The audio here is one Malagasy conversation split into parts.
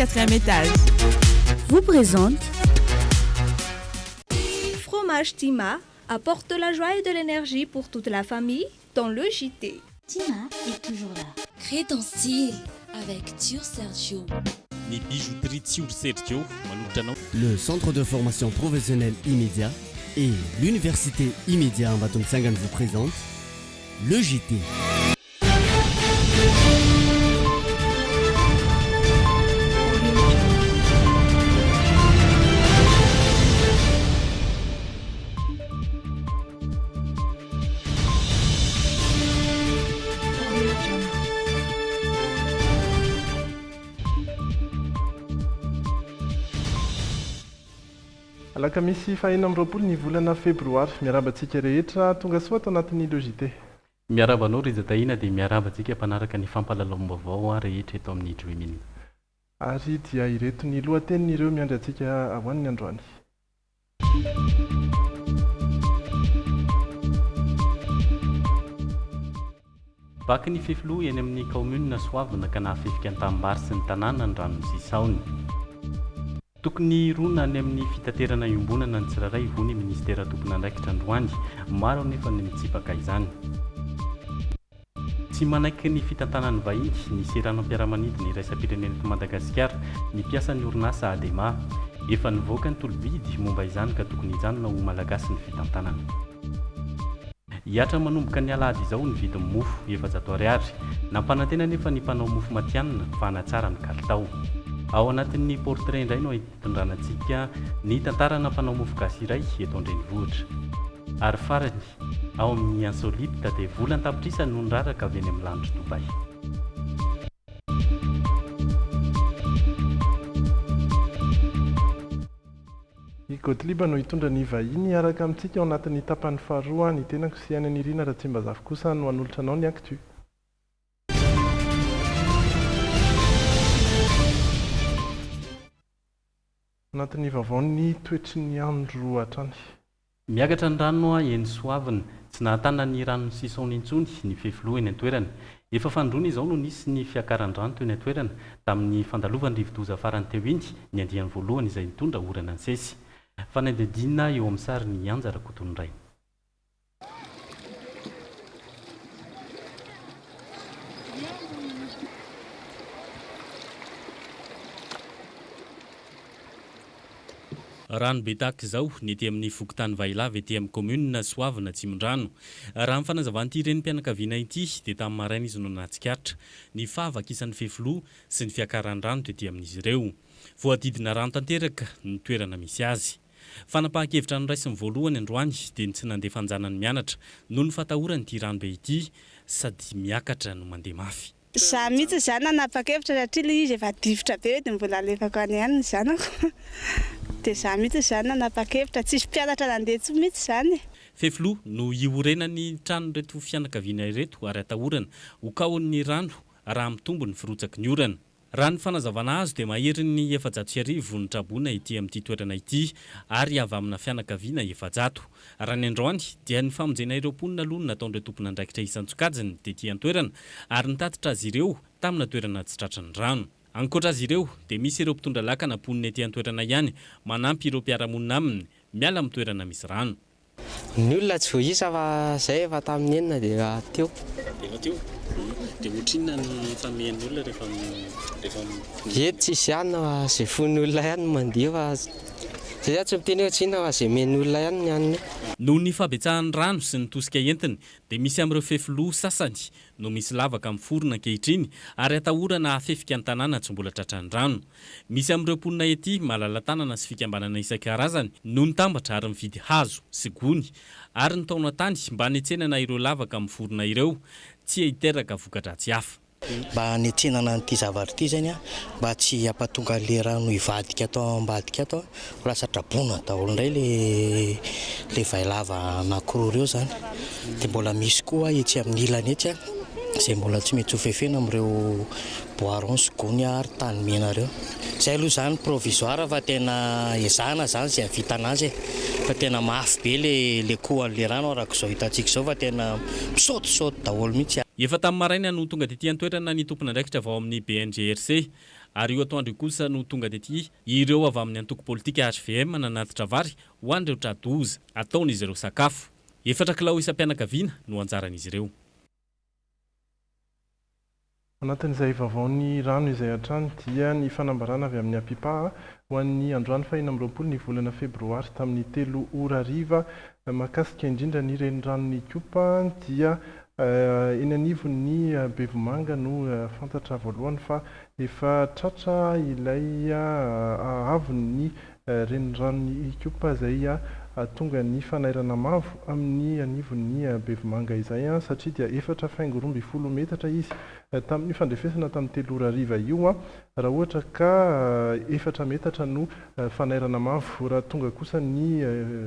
4e étage. Vous présente Fromage Tima apporte de la joie et de l'énergie pour toute la famille dans le JT. Tima est toujours là. Crée ton style avec Tio Sergio. Ny bijouterie Tio Sergio manolotra anao. Le centre de formation professionnelle immédiat et l'université immédiat Ambatondra Sangany vous présente le JT. Alaka misy fahina amin'ny roapolo ny volana febroary miarabantsika rehetra tonga soa ato anatin'ny lojité. Miarabanao Reza Tahina dia miarabantsika mpanaraka ny fampahalalam-baovao rehetra eto amin'ny Dreaming. Ary dia ireto ny lohatenin'ireo miandry antsika ao an'ny androany. Vaky ny fefilo eny amin'ny kaomunina Soavina ka nahafefika an-tanimbary sy ny tanàna ny rano Sisaony. Tokony rona any amin'ny fitaterana iombonana ny tsirairay ivony ministera tompon'andraikitra androany maro nefa ny mitsipaka izany. Tsy manaiky ny fitantanany vahiny ny serano am-piaramanidina ny iraisam-pirenena eto Madagasikara ny mpiasa ny orinasa ADEMA efa nivoaka ny tolobidy momba izany ka tokony hijanona ho malagasy ny fitantanana. Hiatra manomboka ny alahady izao ny vidin'ny mofo 700 ariary nampanantena nefa ny mpanao mofo matianina fa hanatsara ny kalitao. Ao anatin'ny portrait indray no hitondranantsika ny tantarana mpanao mofo gasy iray eto an-drenivohitra. Ary farany ao amin'ny insolite dia volan tapitrisany no niraraka avy eny amin'ny lanitro Dubai. I Gottlieb no hitondra ny vahiny araka amintsika ao anatin'ny tapany faharoa ny tenako sy any anirina raha tsy mba zafy kosa no hanolotra anao ny actu. Anatin'ny vaovao toetry ny andro hatrany. Miakatra ny rano eny Soavina tsy nahatana ny rano Sisaony intsony ny fefilo eny an-toerana. Efa fandroana izao no nisy ny fiakaran-drano teo eny an-toerana tamin'ny fandalovan'ny rivo-doza farany teo iny ny andiany voalohany izay nitondra orana ansesy. Fanadidina eo amin'ny sary ny Anjara Kotonindray. Rano be tahaka izao ny ety amin'ny fokotany Vailava ety amin'ny kaomunina Soavina Tsimondrano. Raha ny fanazavan'ity renim-pianakaviana ity dia tamin'ny maraina izy no nahatsikaritra ny fahavaka isan'ny fefilo sy ny fiakaran-drano ety amin'izy ireo. Voadidina rano tanteraka ny toerana misy azy. Fanapahan-kevitra niraisiny voalohany androany dia ny tsy nandeha fanjanany mianatra noho ny fatahorany ity rano be ity sady miakatra no mandeha mafy. Za mihitsy izany nanapa-kevitra satria izy efa difotra be dia mbola alefako any ihany ny zanako. Dia za mihitsy izany nanapa-kevitra tsisy mpianatra nandeha tsy mihitsy izany. Fefilo no iorenany trano reto fianakaviana ireto ary atahorana ho kahon'ny rano raha mitombo ny firotsaky ny orana. Raha ny fanazavana azo dia mahery ny 700 ny traboana ety amin'ity toerana ity ary avy amina fianakaviana 700. Raha ny androany dia ny famonjena ireo mponina aloha nataon'ireo tompon'andraikitra isan-tsokajiny dia ety an-toerana ary nitatitra azy ireo tamina toerana tsy tratran'ny rano. Ankoatra azy ireo dia misy ireo mpitondra lakana mponina ety an-toerana ihany manampy ireo mpiara-monina aminy miala amin'ny toerana misy rano. Ny olona tsy voaisa fa izay efa tamin'ny enina dia teo. Dia ohatrinona ny famehan'ny olona rehefa eto tsisy ihany fa izay fon'ny olona ihany mandeha fa izay tsy miteny hoe tsinona fa izay men'ny olona ihany ny aniny. Noho ny fabetsahan'ny rano sy ny tosika entiny dia misy amin'ireo fefilo sasany no misy lavaka amin'ny forona ankehitriny ary atahorana hafefika ny tanàna tsy mbola tratran'ny rano. Misy amin'ireo mponina ety malala-tanana sy fikambanana isan-karazany no nitambatra ary mividy hazo sy gony ary nitaona tany mba hanetsenana ireo lavaka amin'ny forona ireo tsy hiteraka voka-dratsy hafa. Mba hanetsenana n'ity zavatra ity zany mba tsy hampatonga le rano hivadika atao ambadika ato lasa trabona daholo indray le vailava anankiroa ireo zany. Dia mbola misy koa etsy amin'ny ilany etsy izay mbola tsy mety ho fefena amin'ireo boiron sy gony ary tany mena ireo. Izay aloha zany provisoire fa tena ezahana zany izay havita anazy fa tena mafy be le kohan'le rano araka izao hitantsika izao fa tena misaotisaoty daholo mihitsy. Efa tamin'ny maraina no tonga tetỳ an-toerana ny tompon'andraikitra vao amin'ny BNGRC ary io atoandro kosa no tonga dia ty ireo avy amin'ny antoko politika HVM nanatitra vary ho an'ireo tradoza ataon'izy ireo sakafo. 4 kilao isam-pianakaviana no anjaran'izy ireo. Anatin'izay vaovaony rano izay hatrany dia ny fanambarana avy amin'ny Apipa ho an'ny androany 4 ny volana febroary tamin'ny 3 ora hariva mahakasika indrindra ny renirano Ikopa dia eny anivon'ny Bevomanga no fantatra voalohany fa efa tratra ilay avon'ny renirano Ikopa izay tonga ny fanairana mavo amin'ny anivon'ny Bevomanga izay satria dia 4.2 metatra izy tamin'ny fandrefesana tamin'ny 3 ora hariva io raha ohatra ka 4 metatra no fanairana mavo raha tonga kosa ny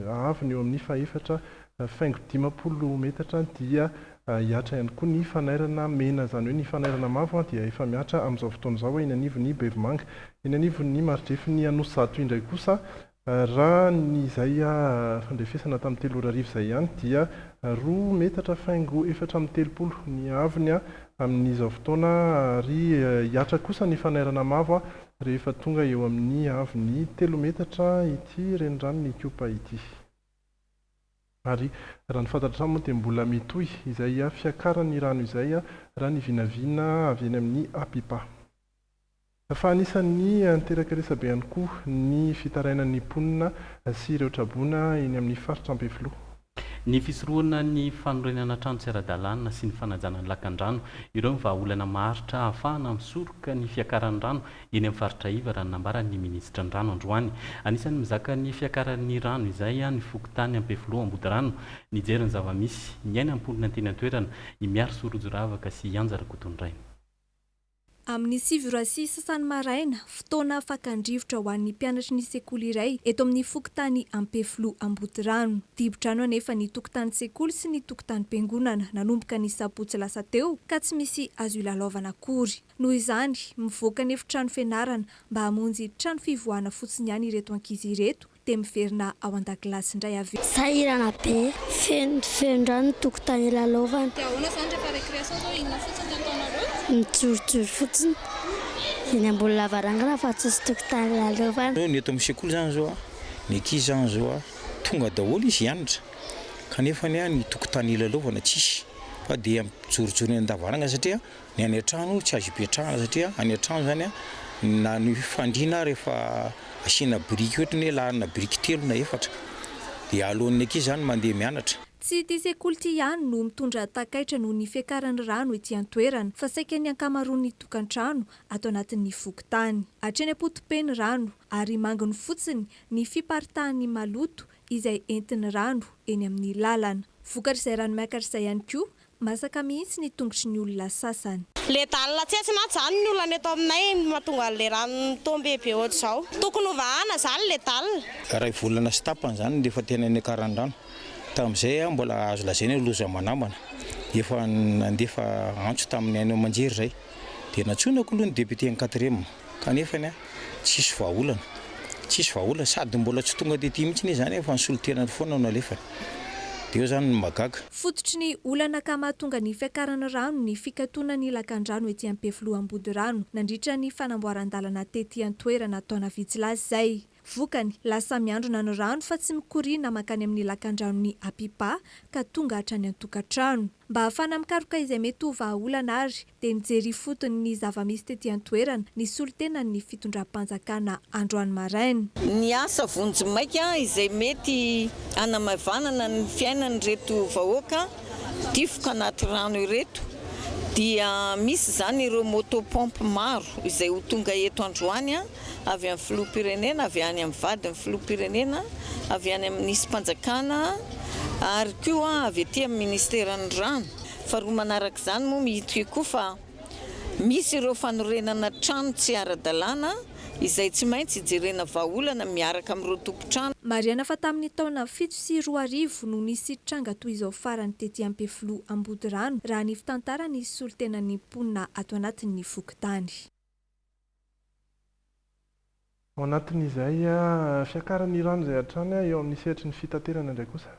avony eo amin'ny fa 4.20 metatra dia hiatra ihany koa ny fanairana mena zany hoe ny fanairana mavo dia efa miatra amin'izao fotoana izao eny anivon'ny Bevomanga eny anivon'ny Marotrefiny Anosato indray kosa raha ny izay fandrefesana tamin'ny 3 ora hariva izay ihany dia 2 metatra faingo 4.30 ny avony amin'izao fotoana ary hiatra kosa ny fanairana mavo rehefa tonga eo amin'ny avony 3 metatra ity renirano Ikopa ity. Ary raha ny fantatra moa dia mbola mitohy izay fiakaran'ny rano izay raha ny vinavina avy eny amin'ny Apipa. Fa anisan'ny niteraka resabe ihany koa ny fitarainan'ny mponina sy ireo trabona eny amin'ny faritra Ampefiloha. Ny fisorohana ny fanorenana trano tsy ara-dalàna sy ny fanajana ny lakan-drano ireo ny vahaolana maharitra ahafahana misoroka ny fiakaran'ny rano eny amin'ny faritra iva raha nambaran'ny minisitra ny rano androany. Anisan'ny mizaka ny fiakaran'ny rano izay ny fokotany Ampefiloha Ambodirano nijery ny zava-misy miaina amponina teny an-toerana imiaro sorojoravaka sy ianjara kotondraina. Amin'ny 7 sasany maraina, fotoana fakandrivotra ho an'ny mpianatry ny sekoly iray eto amin'ny fokotany Ampefiloha Ambodirano. Dibo-drano anefa ny tokotany sekoly sy ny tokotany mpiangonana nanomboka ny sabotsy lasa teo ka tsy misy azo ilalaovana akory. Noho izany, mivoaka ny efitrano fianarana mba hamonjy trano fivoahana fotsiny ihany ireto ankizy ireto dia miverina ao an-dakilasy indray avy. Sahirana be, feno-drano tokotany ilalaovana. Dia ahoana izany rehefa récréation zao inona fotsiny ataonareo? Mijorojoro fotsiny eny ambony lavarangana fa tsy tokotany ilalaovana. Ny eto amin'ny sekoly zany zao ny ankizy zany zao tonga daholo izy hianatra kanefa ny tokotany ilalaovana tsisy fa dia mijorojoro eny an-davaranga satria ny any an-trano tsy azo ipetrahana satria any an-trano zany na ny fandriana rehefa asiana biriky ohatra ny larina biriky 3 na 4 dia alohan'ny ankizy zany mandeha mianatra. Tsy ity sekoly ity ihany no mitondra takaitra noho ny fiakaran'ny rano ety an-toerana fa saika ny ankamaroan'ny tokantrano ato anatin'ny fokotany. Hatreny am-potopeny rano ary manginy fotsiny ny fiparitahan'ny maloto izay entin'ny rano eny amin'ny lalana. Vokatra izay rano miakatra izay ihany koa masaka mihitsy ny tongotry ny olona sasany. Le dalina tsy na zany ny olona eto aminay mahatonga le rano tombe be ohatr'izao. Tokony hovahana zany le dalina. Raha volana sy tapany zany rehefa tena ny karan-drano. Tamin'izay mbola azo lazaina loza manambana. Efa nandefa antso tamin'ny any Manjery zay. Dia natsoinako aloha ny député en 4e kanefa tsisy vahaolana. Tsisy vahaolana sady mbola tsy tonga dia ty mihitsy zany efa nisolotenany foana no alefany. Dia zany magaga. Fototry ny olana ka mahatonga ny fiakaran'ny rano ny fikatoanan'ny lakan-drano ety Ampefiloha Ambodirano nandritra ny fanamboaran-dalana tetỳ an-toerana taona vitsilazy zay. Vokany lasa miandrona ny rano fa tsy mikoriana makany amin'ny lakan-dranon'ny Apipa ka tonga hatrany an-tokantrano. Mba ahafana mikaroka izay mety ho vahaolana ary dia nijery fotony ny zava-misy tetỳ an-toerana ny solotena ny fitondram-panjakana androany maraina. Ny asa vonjimaika izay mety hanamavanana ny fiainan'ireto vahoaka difoka anaty rano ireto dia misy zany ireo motopompe maro izay ho tonga eto androany avy amin'ny filoham-pirenena, avy any amin'ny vadin'ny filoham-pirenena, avy any amin'ny nisy-mpanjakana ary koa avy etỳ amin'ny ministeran'ny rano. Faharoa manaraka izany moa mihito koa fa misy ireo fanorenana trano tsy ara-dalàna izay tsy maintsy hijerena vahaolana miaraka amin'ireo tompo-trano. Mariana fa tamin'ny taona 7 sy 2000 no nisy tranga toy izao farany tetỳ Ampefiloha Ambodirano raha ny fitantara ny solotenan'ny mponina ato anatin'ny fokotany. Ao anatin'izay fiakaran'ny rano izay hatrany eo amin'ny sehatry ny fitaterana indray kosa.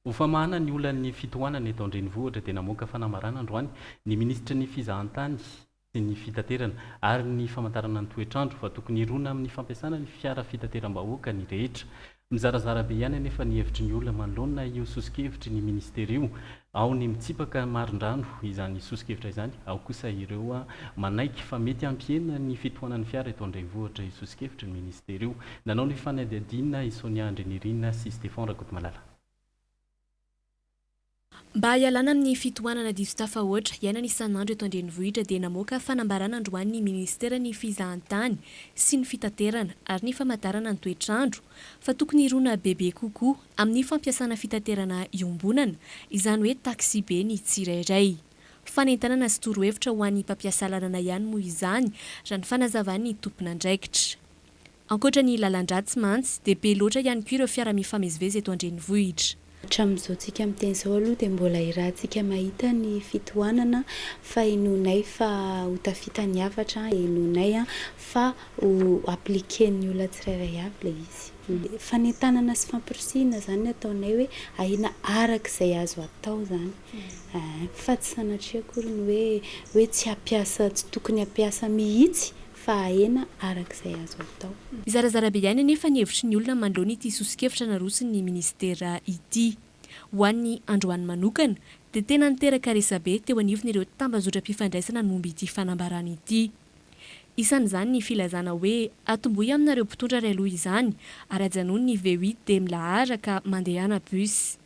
Ho famahana ny olan'ny fitohanana eto Andrenivohitra dia namoaka fanamarana androany ny ministra ny fizahantany sy ny fitaterana ary ny famantarana ny toetrandro fa tokony irona amin'ny fampiasana ny fiara fitateram-bahoaka ny rehetra. Mizarazara be ihany anefa ny hevitry ny olona manoloana io sosokevitry ny ministera io. Ao ny mitsipaka marindrano izany sosokevitra izany, ao kosa ireo manaiky fa mety ampiena ny fitohanan'ny fiara eto Andrenivohitra io sosokevitry ny ministera io. Nanao ny fanadihadiana i Sonia Andrenirina sy Stéphane Rakotomalala. Mba hialana amin'ny fitohanana diso tafahoatra iainana isan'andro eto Andrenivohitra dia namoaka fanambarana androany ministera ny fizahantany sy ny fitaterana ary ny famantarana ny toetrandro fa tokony irona bebe kokoa amin'ny fampiasana fitaterana iombonana izany hoe taxi be ny tsirairay. Fanentanana sy torohevitra ho an'ny mpampiasa lalana ihany moa izany raha ny fanazavan'ny tompona andraikitra. Ankoatra ny lalan-dratsy mantsy dia be loatra ihany koa ireo fiara mifamezivezy eto Andrenivohitra. Hatramin'izao tsika amin'ny teny aloha dia mbola irahantsika mahita ny fitohanana fa inonay fa ho tafitany hafatra inonay fa ho apliken'ny olona tsirairay avy ilay izy. Fanentanana sy fampirisiana zany ataonay hoe ahina arak'izay azo atao zany. Fa tsy sanatria akory ny hoe tsy hampiasa tsy tokony hampiasa mihitsy fa ahena arak'izay azo atao. Zarazara be ihany anefa ny hevitry ny olona manoloana ity sosokevitra narosiny ministera ity. Ho an'ny androany manokana dia tena niteraka resabe teo anivon'ireo tambazotra-pifandraisana momba ity fanambarana ity. Isan'izany ny filazana hoe atombohy aminareo mpitondra ray aloha izany ary ajanony ny V8 dia milahatra ka mandehana bus.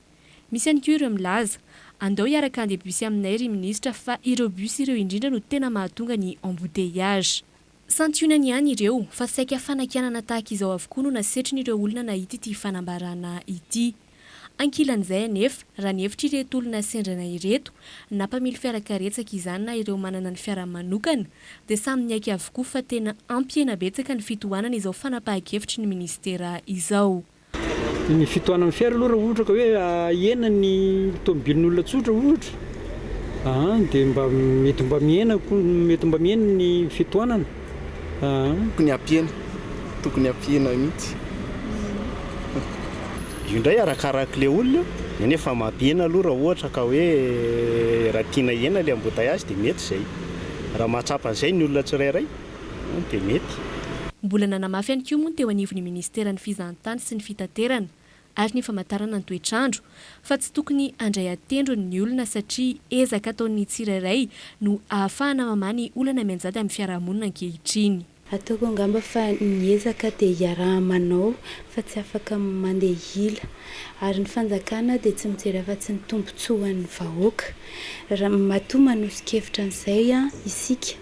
Misy ihany koa ireo milaza andao hiaraka andeha bus aminay ry ministra fa ireo bus ireo indrindra no tena mahatonga ny embouteillage. Santionany ihany ireo fa saika fanakianana tahaka izao avokoa no nasetrin'ireo olona nahita ity fanambarana ity. Ankilan'izay anefa raha ny hevitra ireto olona sendrana ireto na mpamily fiarakaretsaka izany na ireo manana ny fiara manokana dia samy niaiky avokoa fa tena ampiena betsaka ny fitohanana izao fanapahan-kevitry ny ministera izao. Ny fitohanana fiara aloha raha ohatra ka hoe ahena ny tomobilin'olona tsotra ohatra dia mety mba miena ny fitohanana. Tokony ampiena mihitsy. Io indray arakarak'ilay olona nefa mampiena aloha raha ohatra ka hoe raha tiana hiena ilay embouteillage dia mety izay. Raha mahatsapa an'izay ny olona tsirairay dia mety. Mbola nanamafy ihany koa moa teo anivon'ny ministera ny fizahantany sy ny fitaterana ary ny famantarana ny toetrandro fa tsy tokony andray atendro ny olona satria ezaka ataon'ny tsirairay no ahafahana mamany olana mianjady amin'ny fiarahamonina ankehitriny. Ataoko angamba fa niezaka dia hiaraha-manao fa tsy afaka mandeha hila ary ny fanjakana dia tsy mijery afa-tsy ny tombontsoan'ny vahoaka. Raha matoa manosokevitra an'izay isika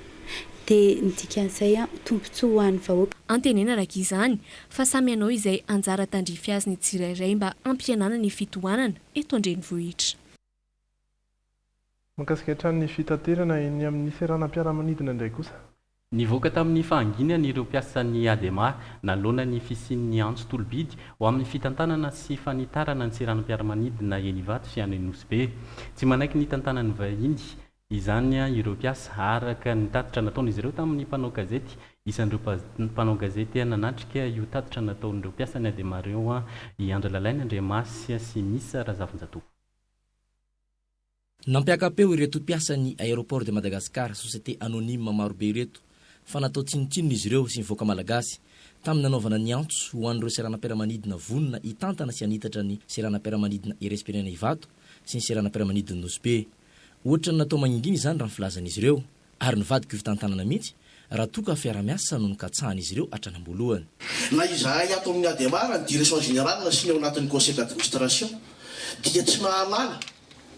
dia ny dikan'izay tombontsoa ho an'ny vahoaka. Antenena araka izany fa samy ianao izay anjara tandrify azy ny tsirairay mba ampianana ny fitohanana eto Andrenivohitra. Mahakasika hatrany ny fitaterana eny amin'ny seranam-piaramanidina indray kosa. Nivoaka tamin'ny fahanginana ireo mpiasan'ny ADEMA nanoloana ny fisian'ny antso tolobidy ho amin'ny fitantanana sy fanitarana ny seranam-piaramanidina eny Ivato sy any Nosbe. Tsy manaiky ny tantanany vahiny izany ireo mpiasa araka ny tatitra nataon'izy ireo tamin'ny mpanao gazety. Isan'ireo mpanao gazety nanatrika io tatitra nataon'ireo mpiasan'ny ADEMA ireo Andra Lalaina, Andriamasy sy Misa Razavinjatovo. Nampiakapeo ireto mpiasan'ny aéroport de Madagascar société anonyme marobe ireto fa natao tsinotsinona izy ireo sy mivoaka malagasy tamin'ny nanaovana ny antso ho an'ireo seranam-piaramanidina vonona hitantana sy hanitatra ny seranam-piaramanidina irespirena Ivato sy ny seranam-piaramanidina Nosbe. Ohatra ny natao maninginy izany raha ny filazan'izy ireo ary nivadika io fitantanana mihitsy raha toka fiara-miasa no nokatsahan'izy ireo hatranam-boalohany. Na izahay ato amin'ny ADEMA ny direction générale na siny ao anatin'ny conseil d'administration dia tsy mahalala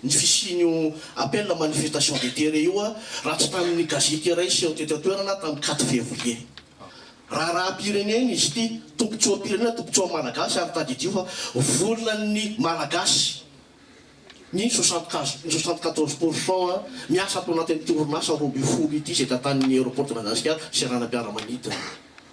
ny fisinio appel la manifestation d'intérêt io raha tsy tamin'ny gazety iray sy teto-toerana tamin'ny 4 février. Raha pireneny izy ity tombotsoa pirenena tombotsoa malagasy ary tadidio fa volan'ny malagasy ny 74% miasa ato anatin'ity orinasa roa ambin'ny folo ity izay tantanin'ny aéroport de Madagascar seranam-piaramanidina.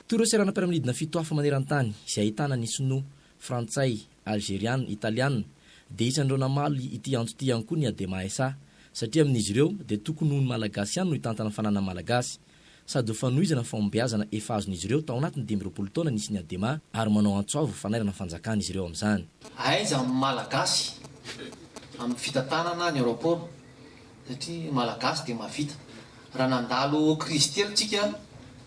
Toy ireo seranam-piaramanidina fito hafa maneran-tany izay ahitana ny sinoa, frantsay, algériana, italiana dia isan'ireo namaly ity antso ity ihany koa ny ADEMA SA satria amin'izy ireo dia tokony noho ny malagasy ihany no hitantana fanana malagasy sady ho fanohizana fombiazana efa azon'izy ireo tao anatin'ny 20 taona nisy ny ADEMA ary manao antso avo fanairana fanjakana izy ireo amin'izany. Aiza amin'ny malagasy amin'ny fitantanana ny aéroport satria malagasy dia mavita raha nandalo crise telontsika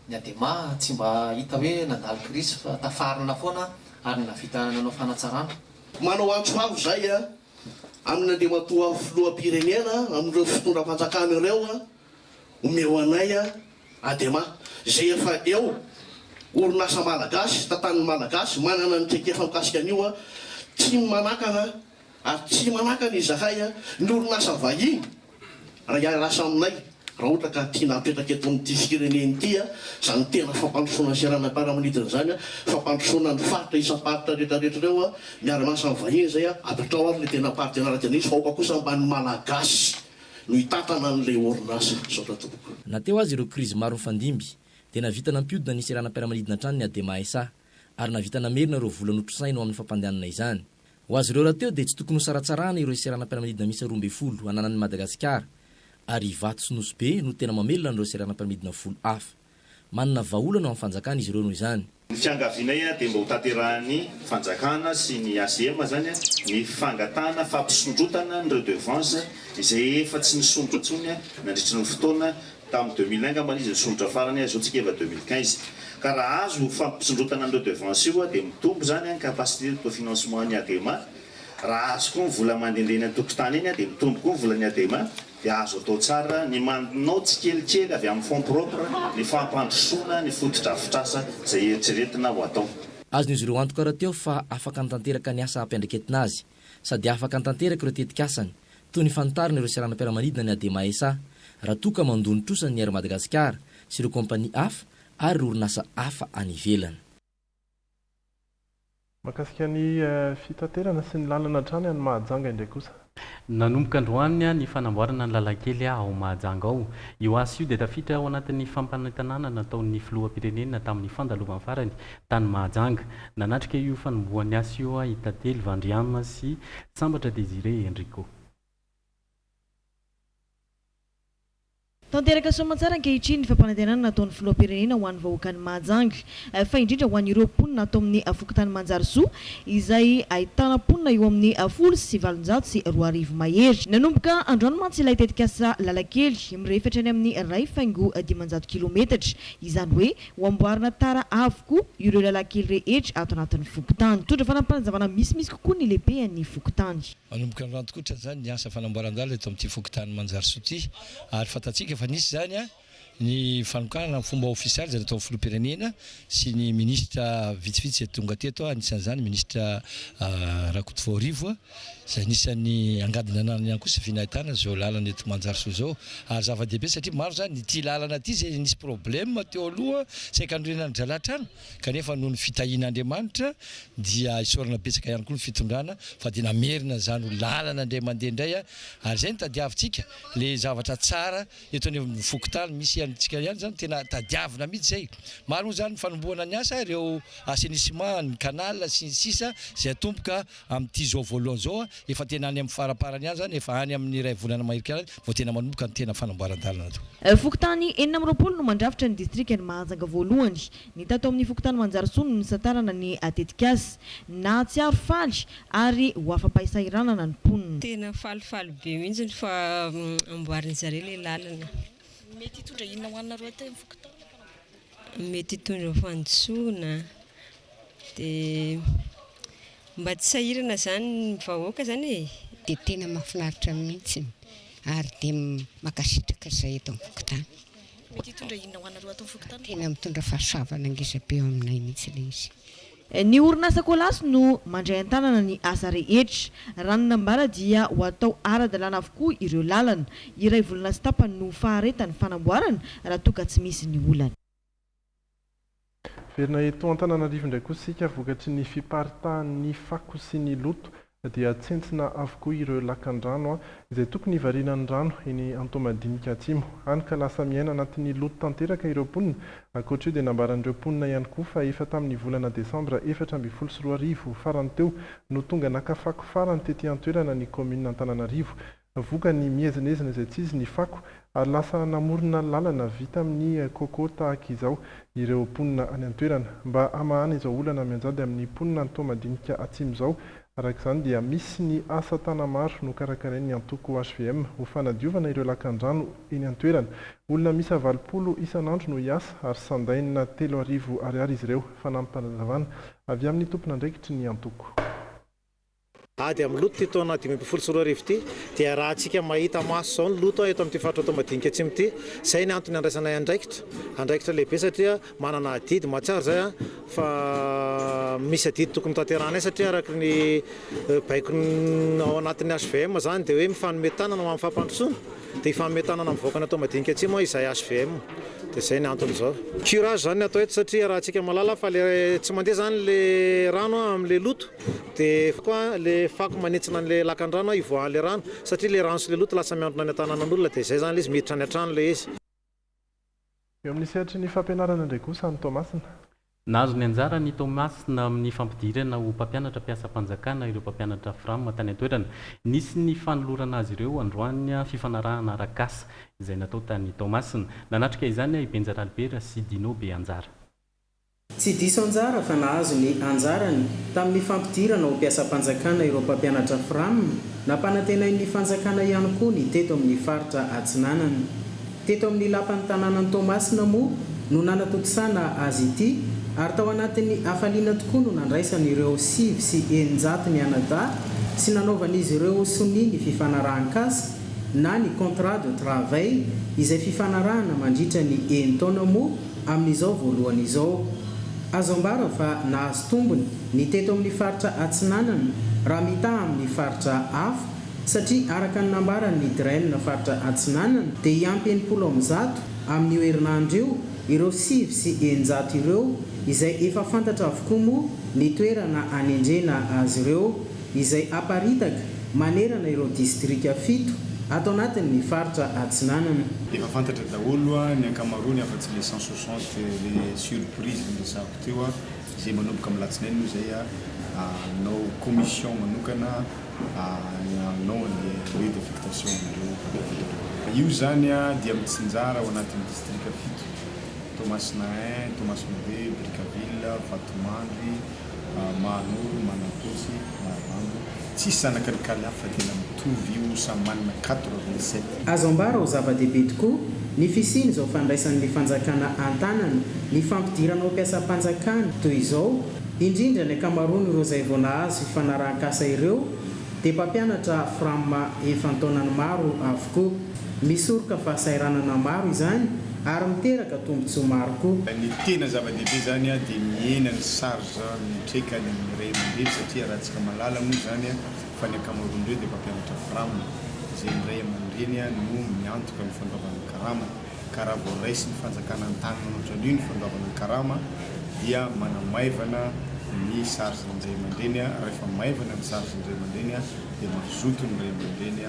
ny adema tsy mba hita hoe nandalo crise fa tafarina foana ary navita nanao fanatsarana. Manao antso avo zay a amin'ny andriamatoa filoham-pirenena amin'ireo fitondram-panjakana ireo a omeo anay a adema zay efa eo orinasa malagasy tantan'ny malagasy manana ny kekefa mikasika an'io a tsy manakana ary tsy manakana izahay a ny orinasa vahiny raha iarasa aminay raha ohatra ka tiana apetraka eto amin'ity fireneny ity a zany tena fampandrosoana seranam-piaramanidina zany a fampandrosoana ny faritra isam-paritra rehetrarehetra ireo a miara-miasa amin'ny vahiny zay a apetrao ary le tena partenariat izy fa oka kosa mban'ny malagasy no hitatana an'ilay orinasa saotra tompoko. Nateo azy ireo krizy maro mifandimby dia navita nampiodina ny seranam-piaramanidina hatrany ny adema esa ary navita namerina ireo vola notrosaina amin'ny fampandehanana izany. Ho azy ireo raha teo dia tsy tokony ho saratsarana ireo seranam-piaramanidina misy 12 ananan'ny Madagasikara ary vato sy nosy be no tena mamelona ireo seranam-piaramanidina 10 hafa. Manana vahaolana amin'ny fanjakana izy ireo noho izany. Ny fiangavianay dia mba ho tanterahany fanjakana sy ny ACM zany ny fangatana fampisondrotana ny redevance izay efa tsy nisondrotra intsony nandritra ny fotoana tamin'ny 2001 ngamba izy nisondrotra farany azo tsika eva 2015. Ka raha azo fampisondrotana ny redevance io dia mitombo zany ny capacité de financement ny ADEMA. Raha azo koa ny vola mandendeny an-tokotany iny dia mitombo koa ny vola ny ADEMA dia azo atao tsara ny mandinao tsikelikely avy amin'ny fond propre ny fampandrosoana ny fotodrafitrasa izay eritreretina ho atao. Azon'izy ireo antoka raha teo fa afaka nitanteraka ny asa ampiandreketina azy sady afaka nitanteraka ireo tetikasany toy ny fanotarina ireo seranam-piaramanidina ny adema esa raha toka mandonitrosany ny ary Madagasikara sy ireo kompania hafa ary ireo orinasa hafa any ivelany. Makasika ny fitaterana sy ny lalana trany any Mahajanga indray kosa. Nanomboka androany ny fanamboarana ny lalankely ao Mahajanga ao. Io asa io dia tafiditra ao anatin'ny fampanantenana nataon'ny filoham-pirenena tamin'ny fandalovany farany tany Mahajanga. Nanatrika io fanombohan'ny asa io Itately Vandriama sy Sambatra Désiré Enrico. Tanteraka soamantsara ankehitriny ny fampanantenana nataon'ny filoham-pirenena ho an'ny vahoaka ny Mahajanga fa indrindra ho an'ireo mponina atao amin'ny fokotany Manjarisoa izay ahitana mponina eo amin'ny 7,720 mahery. Nanomboka androany mantsy ilay tetikasa lalankely mirefatra any amin'ny 2,500 kilometatra izany hoe ho amboarina tara avokoa ireo lalankely rehetra ato anatin'ny fokotany. Tondra fanampanazavana misimisy kokoa ny lehibe an'ny fokotany. Manomboka androany tokotra zany ny asa fanamboaran-dala eto amin'ity fokotany Manjarisoa ity ary fatatsika fa nisy zany ny fanokana ny fomba ofisialy zay natao filoham-pirenena sy ny ministra vitsivitsy tonga teto anisan'izany ministra Rakotovarivo zay nisan'ny angadina anana ihany koa sy vinahitana zao lalana eto Manjarisoa zao ary zava-dehibe satria maro zany ity lalana ity zay nisy problème teo aloha saika andrenany dralatrano kanefa noho ny fitahian'Andriamanitra dia isorana betsaka ihany koa ny fitondrana fa dia namerina zany ho lalana indray mandeha indray ary zay ny tadiavintsika le zavatra tsara eto any fokotany misy antsika ihany zany tena tadiavina mihitsy zay. Maro zany fanombohana ny asa ireo assainissement ny canal sy ny sisa zay atomboka amin'ity zao voalohany zao efa tena any amin'ny faraparany ihany zany efa any amin'ny ray volana maherika vao tena manomboka ny tena fanamboaran-dalana to. Fokotany 420 no mandrafitra ny distrika ny Mahajanga voalohany. Ny tato amin'ny fokotany Manjarisoa no nisatarana ny tetikasa na tsy aro faly ary ho afa-pahisahiranana ny mponina. Tena falifaly be mihitsy fa amboarin' zareo le lalana. Mety hitondra inona ho anareo aty amin'ny fokotany? Mety hitondra fandrosoana dia mba tsy sahirana zany ny vahoaka zany e. Dia tena mahafinaritra mihitsy ary dia makasitraka izay eto amin'ny fokotany. Mety hitondra inona ho anareo ato amin'ny fokotany? Tena mitondra fahasoavana ngeza-be eo aminay mihitsy ilay izy. Ny orinasa Kolasy no mandray an-tanana ny asa rehetra. Raha ny nambara dia ho atao ara-dalàna avokoa ireo lalana. Iray volana sy tapany no faharetany fanamboarana raha toa tsy misy ny olana. Verina eto Antananarivo indray koa sika vokatry ny fiparitahan'ny fako sy ny loto dia tsentsina avokoa ireo lakan-drano izay tokony ivarianany rano eny Antomadinika Atsimo. Hany ka lasa miaina anatin'ny loto tanteraka ireo mponina. Ankoatra io dia nambaran'ireo mponina ihany koa fa efa tamin'ny volana Desambra 2024 farany teo no tonga nakafako farany tety an-toerana ny komina Antananarivo. Voka ny miezinezina izay tsy izy ny fako ary lasa namorona lalana vita amin'ny koko tahaka izao ireo mponina any an-toerana mba hamahana izao olana mianjady amin'ny mponina Antomadinika Atsimo izao Arak'izany dia misy ny asa tana maro no karakarain'ny antoko HVM ho fanadiovana ireo lakan-drano eny an-toerana. Olona misy 80 isan'andro no hiasa ary sandainina 3,000 ariary izy ireo. Fanampanazavana avy amin'ny tompon'andraikitry ny antoko. Ady amin'ny loto ty taona 2024 ty dia raha antsika mahita maso zao ny loto eto amin'ity faritra eto madinika atsimo ty, zay ny antony andraisanay andraikitra lehibe satria manana adidy matsara zay fa misy adidy tokony tanteranay satria araka ny baiko ao anatin'ny HVM zany dia hoe mifanometanana amin'ny fampandrosoana dia ifanometanana amin'ny voakana eto madinika atsimo izay HVM dia zay ny antony zao. Curage zany atao eto satria raha antsika malala fa le tsy mandeha zany le rano amin'le loto dia koa le fako manitsina an'le lakan-drano ivoahan'le rano satria le rano sy le loto lasa miandrona any an-tananan'olona dia zay zany le izy miditra any an-trano le izy. Eo amin'ny sehatry ny fampianarana indray kosa ny Tomasina. Nahazo ny anjara ny Tomasina amin'ny fampidirana ho mpampianatra mpiasa-panjakana ireo mpampianatra FRAM tany an-toerana. Nisy ny fanolorana azy ireo androany fifanarahana arak'asa izay natao tany Tomasina. Nanatrika izany i Benjara Albera sy Dino Be Anjara. Tsy diso anjara fa nahazo ny anjarany tamin'ny fampidirana ho mpiasa-panjakana ireo mpampianatra FRAM, nampanantenain'ny fanjakana ihany koa ny teto amin'ny faritra Atsinanana. Teto amin'ny lapan'ny tanànan'ny Tomasina moa no nanatokisana azy ity ary tao anatin'ny hafaliana tokoa no nandraisan'ireo 5 sy 900 ny anada sy nanaovan'izy ireo soni ny fifanarahan-kasa na ny contrat de travail izay fifanarahana mandritra ny 1 taona moa amin'izao voalohany izao. Azo ambara fa nahazo tombony ny teto amin'ny faritra Atsinanana raha mitaha amin'ny faritra hafa satria araka ny nambaran'ny DREN faritra Atsinanana dia iampy 70 amin'ny herinandro io ireo 5 sy 900 ireo izay efa fantatra avokoa moa ny toerana anendrena azy ireo izay aparitaka manerana ireo distrika 7 ato anatin'ny faritra Atsinanana. Efa fantatra daholo ny ankamaroany afa-tsy le 160 le surprise resako teo izay manomboka amin'ny latsinainy izay anao commission manokana anao le lieu d'affectation io zany dia mitsinjara ao anatin'ny distrika 7 Tomasina 1, Tomasina 2, Bricaville, Vatomandry, Mahanoro, Manaposy, Marango. Tsy sanaka ny hafa tena mitovy io samy manana 87. Azo ambara ho zava-dehibe tokoa ny fisiny izao fandraisan'ny fanjakana an-tanana ny fampidirana ho mpiasa-panjakana toy izao indrindra ny ankamaroany ireo izay vao nahazo fifanarahan-kasa ireo dia mpampianatra FRAM efa taonany maro avokoa. Misoroka fahasairanana maro izany ary miteraka tombotsoa maro koa. Ny tena zava-dehibe zany dia miena ny sarge mitreka ny amin'ny ray aman-dreny satria raha tsika malala moa zany fa ny ankamaroan'ireo dia mpampianatra FRAM izay ny ray aman-dreny no miantoka ny fandoavana ny karama ka raha vao raisy ny fanjakana an-tanana ohatran'io ny fandoavana ny karama dia manamaivana ny sarge ny ray aman-dreny. Rehefa maivana ny sarge ny ray aman-dreny dia mazoto ny ray aman-dreny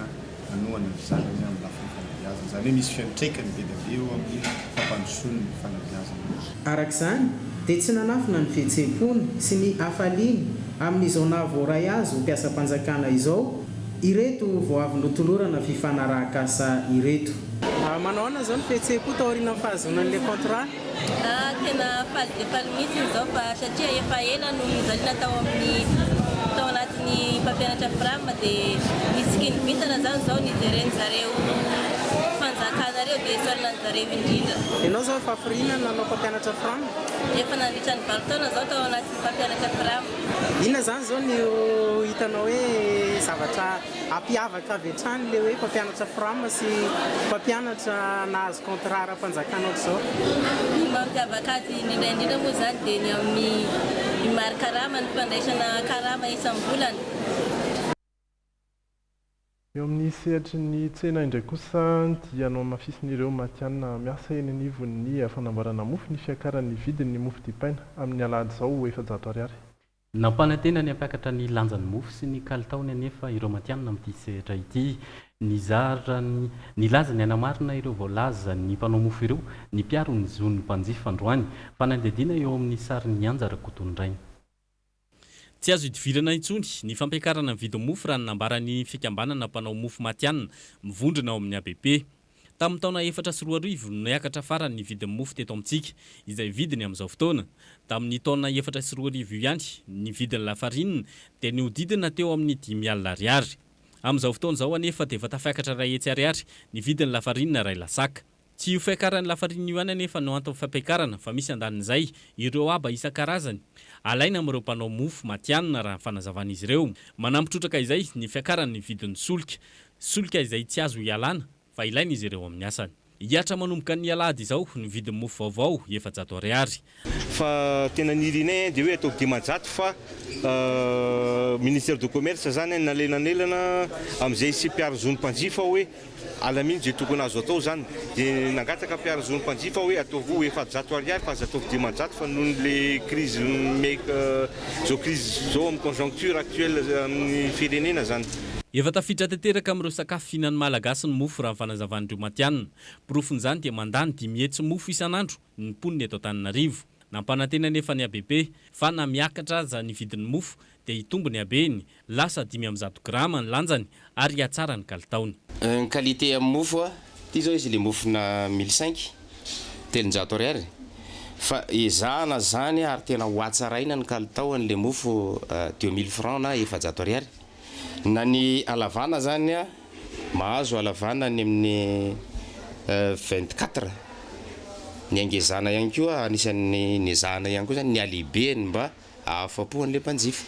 anoana ny zanany amin'ny lafiny fanabeazana zany hoe misy fiantraikany be dia be eo amin'ny fampandrosoany ny fanabeazana. Arak'izany dia tsy nanafina ny fihetseham-pony sy ny hafaliany amin'izao nahavoaray azy ho mpiasa-panjakana izao ireto vao avy notolorana fifanarahan-kasa ireto. Manao ana zao ny fihetseham-po tao aoriana amin'ny fahazonan'ilay contrat? Tena faly dia faly mihitsy izao fa satria efa ela no mizalina tao anatin'ny mpampianatra FRAM dia misy kinivintana zany zao nijereny zareo fanjakana reo dia solona ny zareo indrindra. Ianao zao efa firinana nanao mpampianatra FRAM? Efa nandritra ny 20 taona zao tao anatin'ny mpampianatra FRAM. Inona zany zao no hitanao hoe zavatra ampiavaka avy hatrany le hoe mpampianatra FRAM sy mpampianatra nahazo contrat ara-panjakana ohatr'izao? Ny mampiavaka azy indrindra moa zany dia ny amin'ny mary karama ny fandraisana karama isam-bolana. Eo amin'ny sehatry ny tsena indray kosa dia anao mafisin'ireo matianina miasa eny anivon'ny fanamboarana mofo ny fiakaran'ny vidin'ny mofo dipaina amin'ny alahady izao 700 ariary. Nampanantena ny ampiakatra ny lanjan'ny mofo sy ny kalitaony anefa ireo matianina amin'ity sehatra ity ny lazany anamarina ireo voalaza ny mpanao mofo ireo ny mpiaro ny zon'ny mpanjifa androany fa nandedina eo amin'ny sarin'ny anjara kotondrainy. Tsy azo hidivirana intsony ny fampiakarana ny vidin'ny mofo raha nambarany fikambanana mpanao mofo matianina mivondrona ao amin'ny ABP. tamin'ny taona 4 niakatra farany ny vidin'ny mofo teto amintsika izay vidiny amin'izao fotoana. Tamin'ny taona 4 ihany ny vidin'ny lafarinina dia niodidina teo amin'ny 5,000 ariary. Amin'izao fotoana izao anefa dia efa tafakatra ray hetsy ariary ny vidin'ny lafarinina ray lasaka. Tsy ho fiakaran'ny lafarinina io ihany anefa no antony fampiakarana fa misy andanin'izay ireo aba isan-karazany. Alaina amin'ireo mpanao mofo matianina raha fanazavana izy ireo. Manampitrotraka izay ny fiakaran'ny vidin'ny solika izay tsy azo ialana fa ilaina izy ireo amin'ny asany. Hiatra manomboka ny alahady izao ny vidin'ny mofo vaovao 700 ariary. Fa tena nirinay dia hoe atao 500 fa ministère du commerce zany nalenanelana amin'izay sy mpiaro zony mpanjifa hoe alaminy zay tokony azo atao zany dia nangataka mpiaro zony mpanjifa hoe ataovo 700 ariary fa azo atao 500 fa noho le crise zao crise zao amin'ny conjoncture actuelle amin'ny firenena zany. Efa tafiditra tanteraka amin'ireo sakafo fihinan'ny malagasy ny mofo raha fanazavandreo matianina. Porofon'izany dia mandany 10 hetsy mofo isan'andro ny mponiny eto Antananarivo. Nampanantena nefa ny ABP fa na miakatra aza ny vidin'ny mofo dia hitombo ny habeny lasa 500 grama ny lanjany ary hatsara ny kalitaony. Ny qualité amin'ny mofo ty zao izy le mofona 1005 300 ariary fa izahana zany ary tena hoatsaraina ny kalitaony le mofo 2000 francs na 700 ariary. Na ny alavana zany mahazo alavana ny amin'ny 24 ny angezana ihany koa anisan'ny nezahana ihany koa zany ny alibeny mba ahafapo an'le mpanjifa.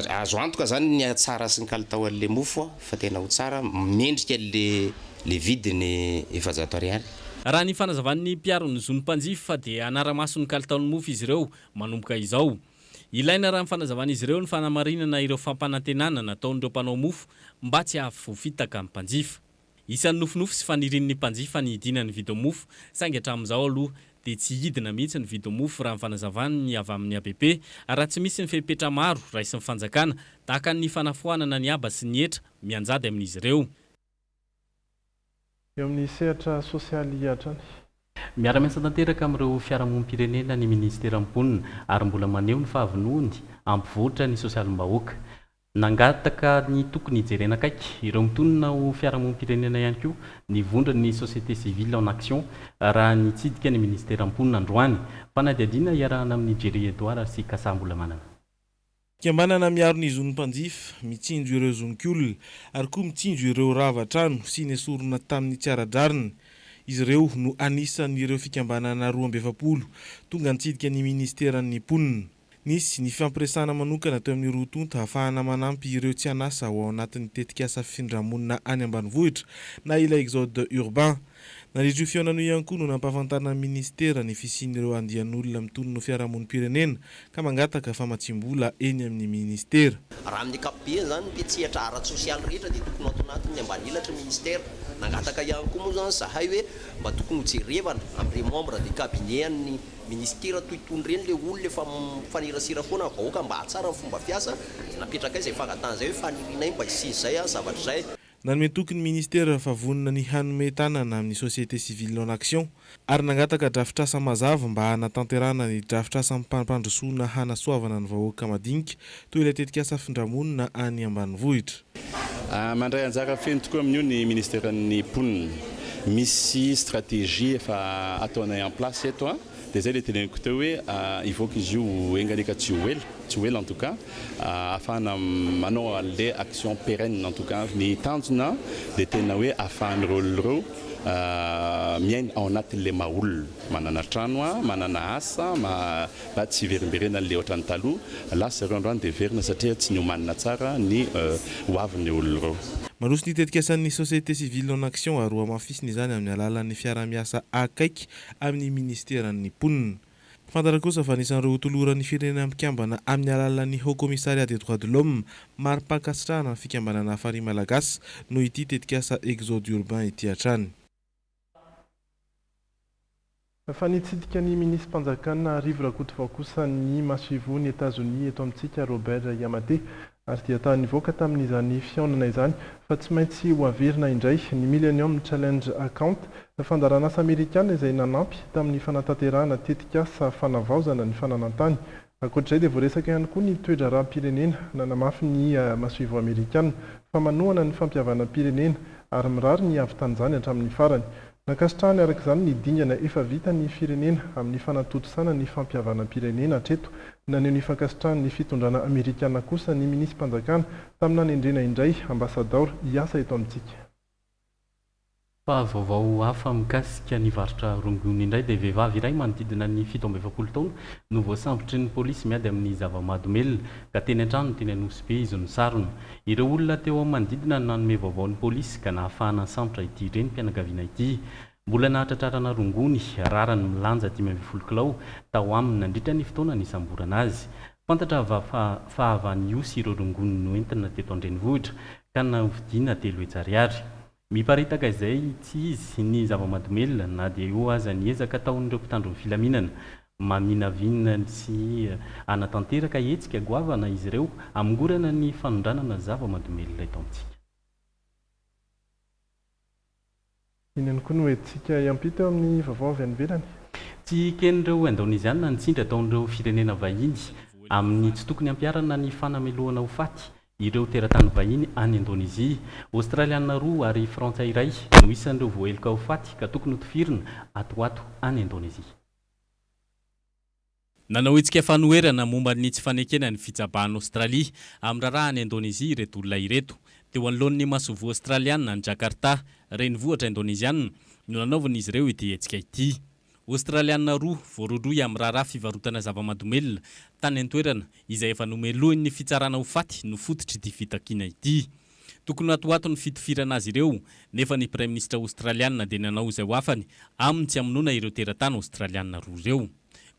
Azo antoka zany ny atsara sy ny kalitao an'le mofo fa tena ho tsara mendrika le vidiny 700 ariary. Raha ny fanazavan'ny mpiaro-ny zony mpanjifa dia anara-maso ny kalitaon'ny mofo izy ireo manomboka izao. Ilaina raha fanazavan'izy ireo ny fanamarinana ireo fampanantenana nataon'ireo mpanao mofo mba tsy ahafofitaka amin'ny mpanjifa. Isan'ny nofinofy sy fanirin'ny mpanjifa ny hidinan'ny vidin'ny mofo saingy hatramin'izao aloha dia tsy hidina mihitsy ny vidin'ny mofo raha ny fanazavany avy amin'ny ABP raha tsy misy ny fepetra maro raisin'ny fanjakana tahaka ny fanafoanana ny aba sy ny hetra mianjady amin'izy ireo. Eo amin'ny sehatra sosialy hiatrany. Miara-miasa tanteraka amin'ireo fiarahamonim-pirenena ny ministera mponina ary mbola maneho ny fahavinoany ampivoatra ny sosialim-bahoaka. Nangataka ny tokony hijerena akaiky ireo mitonona ho fiarahamonim-pirenena ihany koa ny vondron'ny société civile en action raha nitsidika ny ministera mponina androany fa na dia adina iarahana amin'ny Jerry Edouard sy Kasambola manana. Kiambanana miaro ny zony mpanjifa, mitsinjo ireo zonkiolona ary koa mitsinjo ireo ravatrano sy ny esorona tamin'ny tsy ara-drariny. Izy ireo no anisan'ireo fikambanana 270 tonga nitsidika ny ministeran'ny mponina. Nisy ny fampiresana manokana teo amin'ny rotonta ahafahana manampy ireo tsy anasa ao anatin'ny tetikasa findramonina any ambanivohitra na ilay exode urbain. Nandritra fionano ihany koa no nampahafantarana ministera ny fisian'ireo andian'olona mitonona fiarahamonim-pirenena ka mangataka famatsimbola eny amin'ny ministera. Raha amin'ny ankapobeny zany dia tsihatra ara-tsosialy rehetra dia tokony atao anatin'ny ambaniilatra ministera. Nangataka ihany koa moa zany zahay hoe mba tokony jerevana amin'ny membre de cabinet ny ministera toitony reny le olona efa fanirasira foana vahoaka mba hatsara ny fomba fiasa napetraka izay fagatana zay hoe fanirinay mba hisy zay zavatra zay. Nanome tokony ministera fa vonona ny hanome tanana amin'ny société civile en action ary nangataka drafitrasa mazava mba hanatanterana ny drafitrasa mpampandrosoana hanasoavana ny vahoaka madinika toy ilay tetikasa findramonina any ambanivohitra. Mandray anjara feno tokoa amin'io ny ministeran'ny mponina. Misy stratégie efa ataonay en place eto dia zay le teneniko teo hoe ivoaka izy io engaleka tsy ho ela en tout cas afahana manao le action pérenne en tout cas ny tanjona dia tena hoe afahan'ireo ireo miaina ao anatin'le maolona manana trano manana asa mba tsy verimberena le ohatrany taloha lasa ireo androany dia verina satria tsy niomanina tsara ny hoavin'ny olona ireo. Maroso ny tetikasan'ny société civile en action ary amafisiny izany amin'ny alalan'ny fiara-miasa akaiky amin'ny ministeran'ny mponina. Fantara kosa fa anisan'ireo toloran'ny firenena mikambana amin'ny alalan'ny Haut Commissariat des droits de l'homme mari-pakasitrahana ny fikambanana hafary malagasy no ity tetikasa exode urbain ity hatrany. Fa nitsidika ny ministre mpanjakana Rive Rakotovao kosa ny masivony États-Unis eto amintsika Robert Yamate ary dia tany nivoaka tamin'izany fiaonana izany fa tsy maintsy ho averina indray ny Millennium Challenge Account fandarana asa amerikana izay nanampy tamin'ny fanatanterahana tetikasa fanavaozana ny fananantany. Ankoatr'izay dia voaresaka ihany koa ny toetra raha-pirenena nanamafy ny masivo amerikana fa manohana ny fampiavana pirenena ary mirary ny avy tanjany hatramin'ny farany. Nakasitrahany araka izany ny dingana efa vita ny firenena amin'ny fanatotosana ny fampiavanam-pirenena hatreto. Naneo ny fankasitrahan'ny fitondrana Amerikana kosa ny minisy-mpanjakana tamin'ny nanendrena indray ambasador hiasa eto amintsika. Fa vaovao hafa mikasika ny varotra rongony indray dia vehivavy iray manodidina ny 17 taona no voasambotry ny polisy miady amin'ny zava-mahadomelina ka teny an-trano teny Anosy be izy no sarona. Ireo olona teo amin'ny manodidina no nanome vaovao ny polisy ka nahafahana sambotra ity ireny mpianakaviana ity. Mbola nahatratrarana rongony rarany milanja 520 kilao tao aminy nandritra ny fotoana ny samborana azy. Fantatra fa avy any Osy ireo rongony noentina teto an-drenivohitra ka navidiana 3 hetsy ariary. Miparitaka izay tsy izy ny zava-mahadomelina na dia eo aza niezaka taon'ireo mpitandro ny filaminana maminavinana sy anatanteraka hetsika goavana izy ireo amingorana ny fanondranana zava-mahadomelina eto amintsika. Inany koa no entsika iampita amin'ny vaovao avy any ivelany. Tsy ken'ireo Indonesiana nitsindra taon'ireo firenena vahiny amin'ny tsy tokony ampiarana ny fanamelohana ho faty ireo teratany vahiny any Indonezia. Australiana 2 ary Frantsay iray no isan'ireo voaheloka ho faty ka tokony hotifirina atoato any Indonezia. Nanao itsika fanoherana momba ny tsy fanekena ny fitsabahana Australia amin'ny raharaha any Indonezia ireto olona ireto. Teo anoloan'ny masovo Australiana ny Jakarta, renivohitra Indonesiana no nanaovana izy ireo ity hetsika ity. Australiana 2 voarodroy amin'ny raharaha fivarotana zava-mahadomelina tany an-toerana izay efa nomelohiny ny fitsarana ho faty no fototry ity fitakiana ity. Tokony atoato ny fitifirana azy ireo nefa ny Prime Ministre Australiana dia nanao izay ho afany aminy tsy hamonoana ireo teratany Australiana 2 ireo.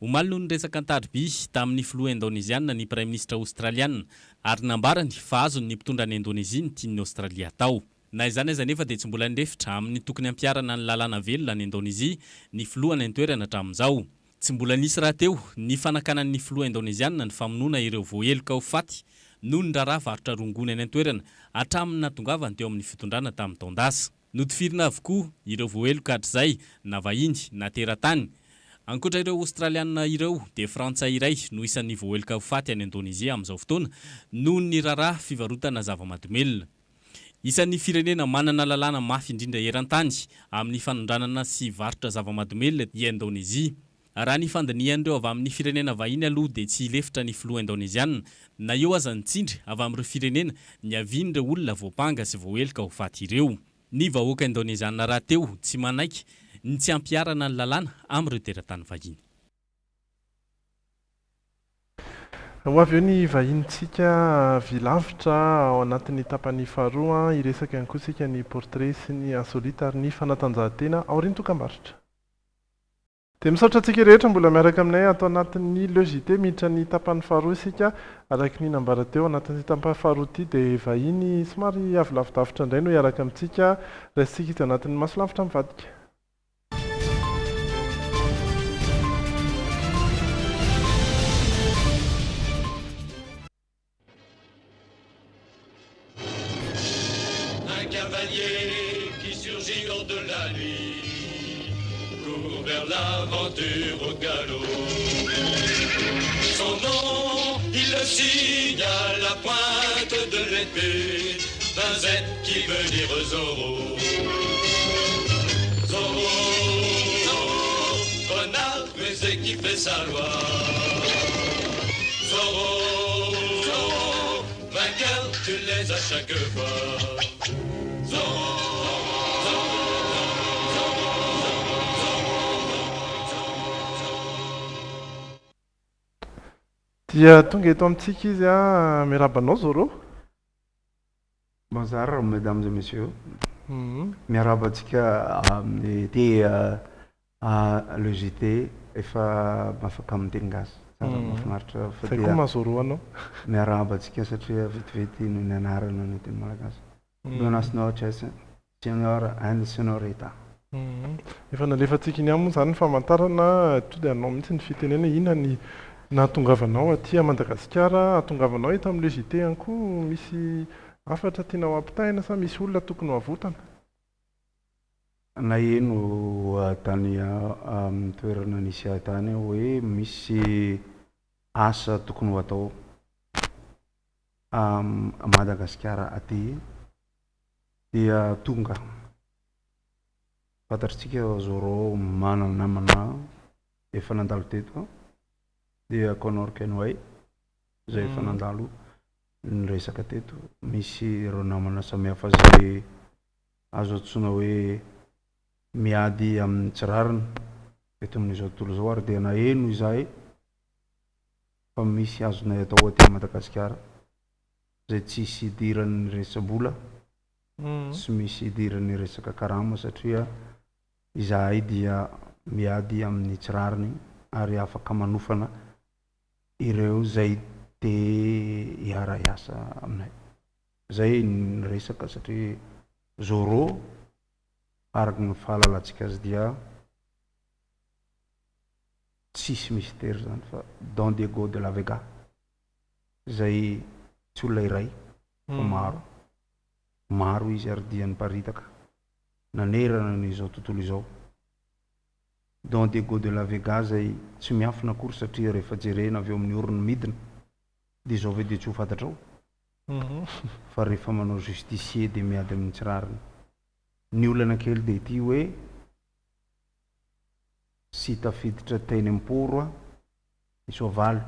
Omaly no niresaka an-tariby tamin'ny filoha Indonesiana ny Prime Ministre Australiana ary nambarany fa azony ny mpitondra ny Indonezia ny tian'ny Australia atao. Na izany aza nefa dia tsy mbola nirefitra amin'ny tokony ampiarana ny lalàna velona ny Indonezia ny filoha ny an-toerana hatramin'izao. Tsy mbola nisy raha teo ny fanakanan'ny filoha Indonesiana ny famonoana ireo voaheloka ho faty noho ny raharaha varotra rongony any an-toerana hatramin'ny natongavany teo amin'ny fitondrana tamin'ny taondasa. Notifirina avokoa ireo voaheloka hatr'izay na vahiny na teratany. Ankoatra ireo Australiana ireo dia Frantsay iray no isan'ny voaheloka ho faty any Indonezia amin'izao fotoana noho ny raharaha fivarotana zava-mahadomelina. Isan'ny firenena manana lalàna mafy indrindra eran-tany amin'ny fanondranana sy varotra zava-mahadomelina i Indonezia. Raha ny fandinihan'ireo avy amin'ny firenena vahiny aloha dia tsy ilefitra ny filoha Indonesiana na eo aza nitsindry avy amin'ireo firenena ny avian'ireo olona voapanga sy voaheloka ho faty ireo. Ny vahoaka Indonesiana raha teo tsy manaiky ny tsy ampiarana ny lalàna amin'ireo teratany vahiny. Ho avy eo ny vahintsika vilavitra ao anatin'ny tapany faharoa iresaka ihany koa sika ny portrait sy ny insolite ary ny fanatanjahantena ao riny tokambarotra. Dia misaotra antsika rehetra mbola miaraka aminay atao anatin'ny logité miditra ny tapany faharoa isika araka ny nambara teo anatin'ny tapany faharoa ity dia vahiny somary avy lavidavitra indray no iaraka amintsika raisitsika izy anatin'ny masolavitra mivadika. Vers l'aventure au galop. Son nom, il le signe à la pointe de l'épée, d'un Z qui veut dire Zorro. Zorro, Zorro, renard rusé qui fait sa loi. Zorro, Zorro, vainqueur, tu l'es à chaque fois. Zorro. Dia tonga eto amintsika izy miarabanao Zorro. Bonsoir mesdames et messieurs. Miarabantsika amin'ny le JT efa mafaka miteny gasy. Mahafinaritra fa dia. Sai koa mazoro anao. Miarabantsika satria vetivety noho ny anarana ny teny malagasy. Buenas noches, signor and signorita. Efa nalefatsika iny amony zany ny famantarana to dia anao mihitsy ny fitenena ina ny nahatongavanao aty Madagasikara, ahatongavanao eto amin'ny JT ihany koa misy afatra tianao ampitaina sa misy olona tokony ho avotana? Na eno tany amin'ny toerana nisy tany hoe misy asa tokony ho atao Madagasikara aty dia tonga fantatritsika Zoro manana namana efa nandalo teto dia Connor Kenway zay efa nandalo niresaka teto misy ireo namana samihafa zay azo antsoina hoe miady amin'ny tsirariny eto amin'izao tontolo izao ary dia naheno izahay fa misy azonay atao aty Madagasikara zay tsisy idiran'ny resabola tsy misy idiran'ny resaka karama satria izahay dia miady amin'ny tsirariny ary afaka manofana ireo zay te hiara hiasa aminay zay niresaka satria Zoro araka ny fahalalantsika azy dia tsisy mystère zany fa Don Diego de la Vega zay tsy olona iray fa maro izy ary dia niparitaka nanerana n'izao tontolo izao. Don Diego de la Vega zay tsy miafina akory satria rehefa jerena avy eo amin'ny orona midina dia izao ve dia tsy ho fantatrao fa rehefa manao justicier dia miady amin'ny tsirariny. Ny olana kely dia ity hoe sy tafiditra teny am-poro ny soavaly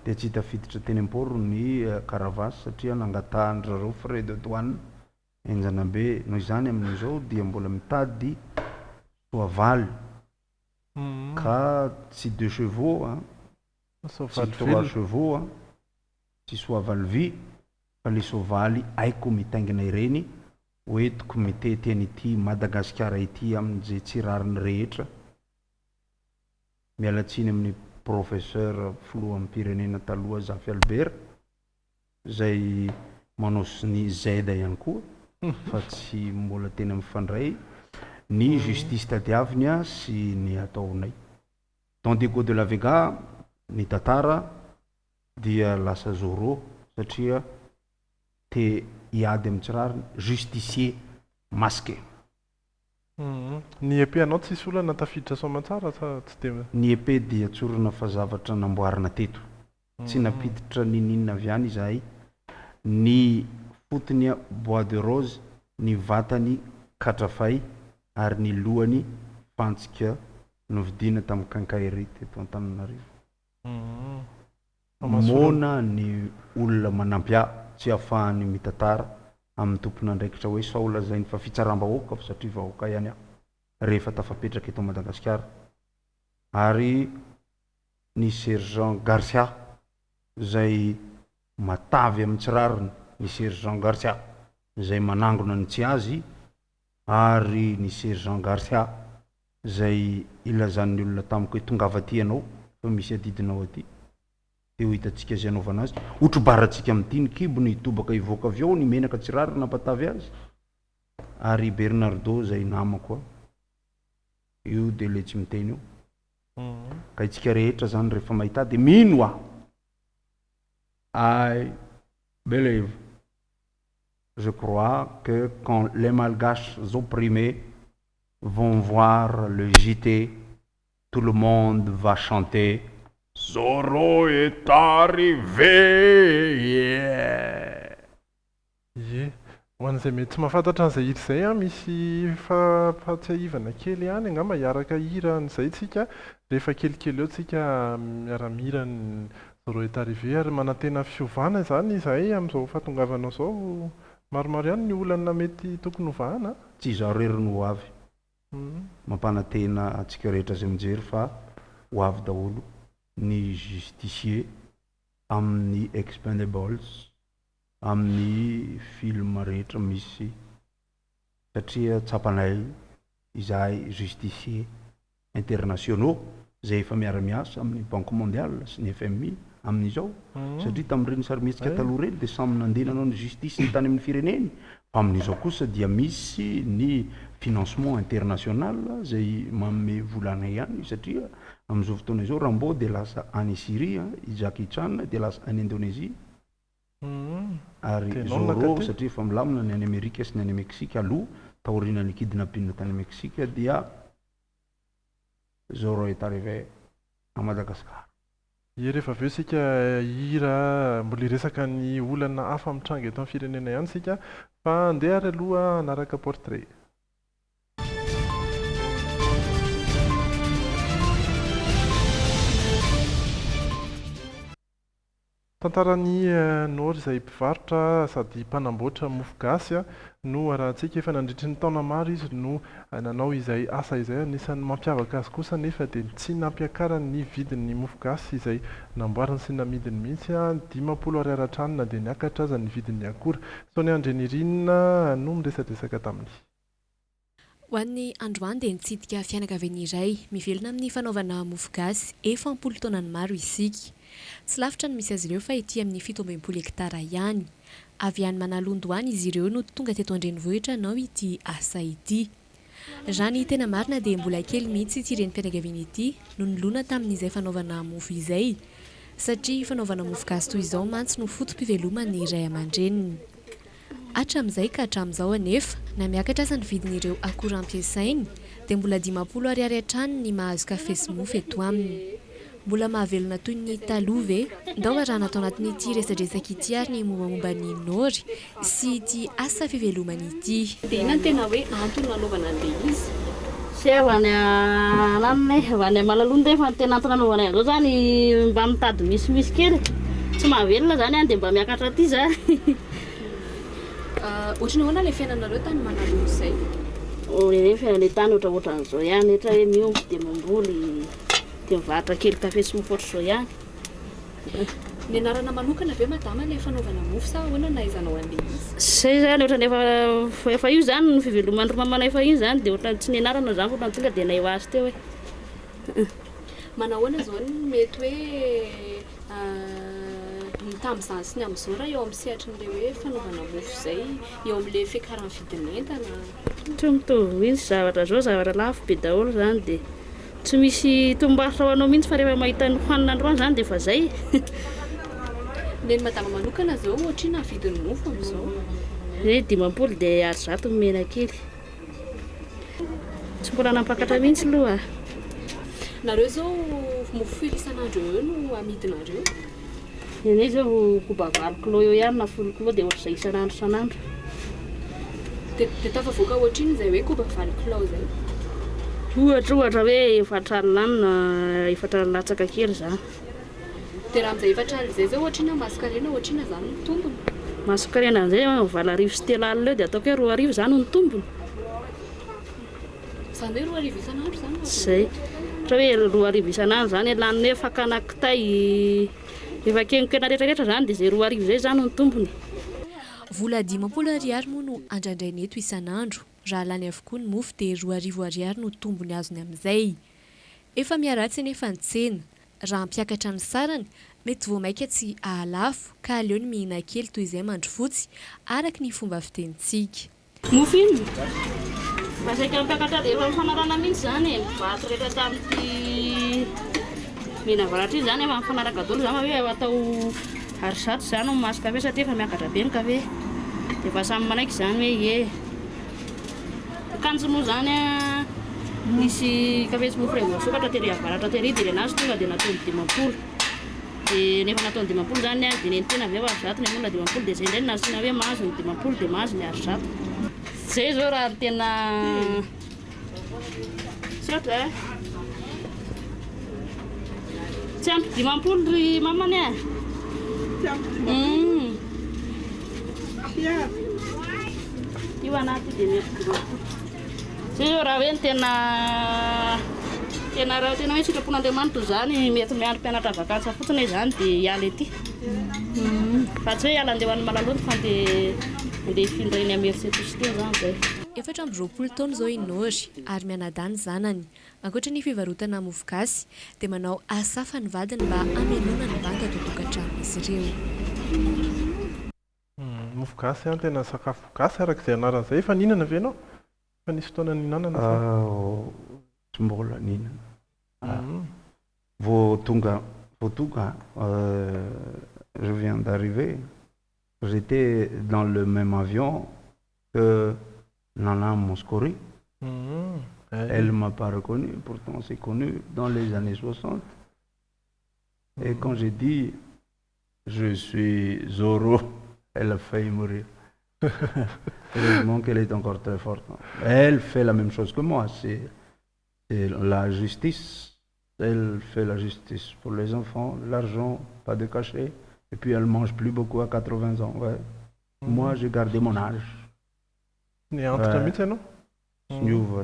dia tsy tafiditra teny am-poro ny Caravasy satria nangatahana reo frais de douane Enjanabe noho izany amin'izao dia mbola mitady soavaly ka tsy 2 chevaux tsy 3 chevaux tsy soavaly vy fa le soavaly haiko mitaingina ireny hoentiko mitety an'ity Madagasikara ity amin'izay tsirariny rehetra. Mialatsiny amin'ny professeur filohan'ny pirenena taloha Zafy Albert zay manao ny zaida ihany koa fa tsy mbola tena mifandray ny justice tadiaviny sy ny ataonay. Don Diego de la Vega ny tantara dia lasa Zoro satria te hiady amin'ny tsirariny justicier masqué. Ny épée anao tsisy olana tafiditra soamantsara tsy dia ny épée dia tsorona fa zavatra namboarina teto tsy napiditra ninina avy any izahay. Ny fotony bois de rose, ny vatany katrafay ary ny lohany fantsika novidina tamin'ny Kankairi teto Antananarivo. Mona ny olona manampia tsy ahafahany mitantara amin'ny tompon'andraikitra hoe sao lazainy fa fitsaram-bahoaka satria vahoaka ihany rehefa tafapetraka eto Madagasikara. Ary ny sergent Garcia zay matavy amin'ny tsirariny, ny sergent Garcia zay manangona ny tsy azy ary ny sergent Garcia zay ilazan'ny olona tamiko hoe tongava aty ianao fa misy adidinao aty eo hitantsika zay anaovana azy otrobaratsika amin'ity ny kibony hitobaka hivoaka avy ao ny menaka tsirariny nampatavy azy ary Bernardo zay namako io dia le tsy miteny io ka itsika rehetra zany rehefa mahita dia mino I believe, je crois que quand les Malgaches opprimés vont voir le JT, tout le monde va chanter Zoro est arrivé. Ye, ho an'izay mety tsy mahafantatra an'izay hira izay misy fahatsiahivana kely ihany angamba hiaraka hira an'izay tsika rehefa kelikely eo tsika miara-mira ny Zoro est arrivé ary manantena fiovana zany izahay amin'izao fahatongavanao izao. Maromaro ihany ny olana mety tokony hovahana. Tsy izaho rery no ho avy mampanantena antsika rehetra izay mijery fa ho avy daholo ny justicier amin'ny Expendables amin'ny film rehetra misy satria tsapanay izahay justicier internationaux zay efa miara-miasa amin'ny Banque mondiale sy ny FMI amin'izao satria tamin'ireny sarimihetsika taloha reny dia samy nandenanao ny justice ny tany amin'ny fireneny fa amin'izao kosa dia misy ny financement international zay manome volana ihany satria amin'izao fotoana izao Rambo dia lasa any Syrie, Jackie Chan dia lasa any Indonésie ary Zoro satria efa milamina ny any Amerika sy ny any Meksika aloha taoriana ny kidnapping tany Meksika dia Zoro est arrivé à Madagascar. Ie rehefa aveo sika hira mbola resaka ny olana hafa mitranga eto amin'ny firenena ihany sika fa andeha ary aloha anaraka portrait. Tantarany Nord izay mpivarotra sady mpanamboatra mofogasy no arahantsika efa nandritry ny taona maro izy no nanao izay asa izay anisan'ny mampiavaka azy kosa nefa dia tsy nampiakarany ny vidin'ny mofogasy izay namboariny sy namidiny mihitsy 500 ariary hatrany na dia niakatra aza ny vidin'ny akora. So ny Andrenirinina no miresadresaka taminy. Ho an'ny androany dia nitsidika fianakaviana iray mivelona amin'ny fanaovana mofogasy efa 10 taonany maro isika. Tsy lavitra ny misy azy ireo fa ety amin'ny 17 hektara ihany. Avy any Manalondoany izy ireo no tonga teto Andrenivohitra nao ity asa ity. Raha ny tena marina dia mbola kely mihitsy ity renim-pianakaviana ity no nilona tamin'izay fanaovana mofo izay. Satria fanaovana mofogasy toy izao mantsy no fotom-piveloman'ny ray aman-dreniny. Hatramin'izay ka hatramin'izao anefa na miakatra aza ny vidin'ireo akora ampiasainy dia mbola 500 ariary hatrany ny mahazo kafe sy mofo eto aminy. Mbola mahavelona toy ny taloha ve? Ndao raha natao anatin'ity resadresaka ity ary ny mombamomba ny Nord sy ity asa fivelomana ity. Dia inona tena hoe antony nanaovana an'ilay izy? Sy avany ananay avany Malalonda efa tena antony nanaovana an'izao zany mba mitady misimisy kely. Tsy mahavelona zany dia mba miakatra aty zany. Ohatrany ahoana ilay fiainanareo tany Manalonda izay? Ilay fiainanay tany ohatran'izao ihany, ohatra hoe miompy dia mamboly dia mivarotra kely kafe sy mofo ohatr'izao ihany. Ny anarana manokana ve madama ilay fanaovana mofo sa ahoana nahaizanao an'ilay izy? Zay zany ohatrany efa io zany ny fiveloman'ny mamanay efa io zany dia ohatrany tsy nianarana zany ohatrany tonga dia nahivo azy teo hoe. Manahoana izao ny mety hoe tamin'izany sy ny amin'izao raha eo amin'ny sehatrin'ilay hoe fanaovana mofo izay eo amin'ilay fiakaran'ny vidin'entana? Tsy mitovy izy zavatra zao zavatra lafo be daholo zany dia tsy misy tombarotra ho anao mihitsy fa rehefa mahita ny hohanina androany zany dia efa zay. Ny madama manokana izao ohatrina vidin'ny mofo amin'izao? 500 dia 100 mena kely. Tsy mbola nampakatra mihitsy aloha. Nareo zao mofo firy isan'andro eo no amidinareo? Ny zao koba 4 kilo eo ihany na 10 kilo dia ohatr'izay isan'andro. Dia tafavoaka ohatriny izay hoe koba 4 kilo izay? Ohatra hoe 4 alina na 4 latsaka kely zany. Dia raha amin'izay 4 alina izay zao ohatrina masonkarena ohatrina zany ny tombony? Masonkarena amin'izay 7 sy 3 alina eo dia ataoko hoe 2 zany ny tombony. Zany hoe 2 isan'andro zany? Zay. Ohatra hoe 2 isan'andro zany laniny hoe fakana kitay efa kenikena rehetrarehetra zany dia zay 2 zay zany ny tombony. Vola 500 ariary moa no andraindrainy eto isan'andro. Raha lany avokoa ny mofo dia 2 ariary no tombony azony amin'izay. Efa miaratsy nefa ny tsena. Raha mpiakatra ny sarany, mety voamaika tsy ahalafo ka aleo ny mihina kely toy izay mandro fotsy araka ny fomba fitenitsika. Mofo iny? Masaika mpiakatra dia efa mifanarana mihitsy zany mivarotra rehetra tamin'ity mena varatra io zany efa mifanaraka daholo zany hoe atao arizato zany no mahazo kafe satria efa miakatra be ny kafe. Dia efa samy manaiky zany hoe kanjo moa zany misy kafe sy mofo iray voasokatra tery avaratra tery dia anazy tonga dia nataony 500. Dia nefa nataony 500 zany dia neny tena avy eo arizato ny olona 500 dia zay indray nasiana hoe mahazo ny 500 dia mahazo ny arizato. Zay zao raha tena tsy ohatra tsy ampy 500 ry mamany e. Io anaty dia mety 500. Zay zao raha hoe ny tena raha tena hoe sitrapon'Andriamanitra zany mety miandry mpianatra vakansa fotsiny zany dia hiala ety. Fa tsy hoe hiala andeha ho an'ny Malalonda fa andeha hifindra eny Amerisetoste zany zay. 720 taona izao i Nord ary mianadahy ny zanany. Ankoatra ny fivarotana mofogasy dia manao asa hafa ny vadiny mba hamelona ny banky ato an-tokantranon'izy ireo. Mofogasy tena sakafo gasy arak'izay anaran'izay. Efa nihinana ve ianao? Fa nisy fotoana nihinanana sa? Tsy mbola nihinana. Vao tonga je viens d'arriver. J'étais dans le même avion que Nana Mouskouri. Elle ne m'a pas reconnu, pourtant c'est connu dans les années 60. Et quand j'ai dit je suis Zorro, elle a failli mourir. Heureusement qu'elle est encore très forte. Elle fait la même chose que moi. C'est la justice. Elle fait la justice pour les enfants, l'argent, pas de cachet. Et puis elle mange plus beaucoup à 80 ans. Ouais. Moi, j'ai gardé mon âge.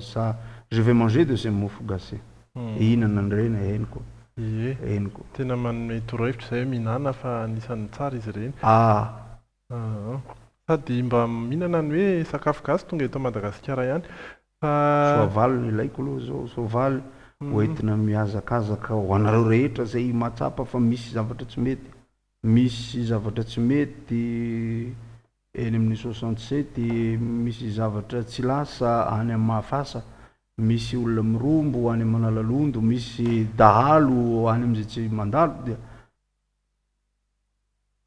Ça, je vais manger de ces mofo gasy. Ihinana reny heniko. Heniko. Tena manome torohevitra izay mihinana fa anisan'ny tsara izy ireny. Sady mba mihinana ny hoe sakafo gasy tonga eto Madagasikara ihany. Soavaly ilaiko aloha zao, soavaly hoentina mihazakazaka ho anareo rehetra izay matsapa fa misy zavatra tsy mety. Misy zavatra tsy mety eny amin'ny 67, misy zavatra tsy lasa any amin'ny Mahafasa, misy olona mirombo any amin'ny Manalalondo, misy dahalo any amin'izay tsy mandalo dia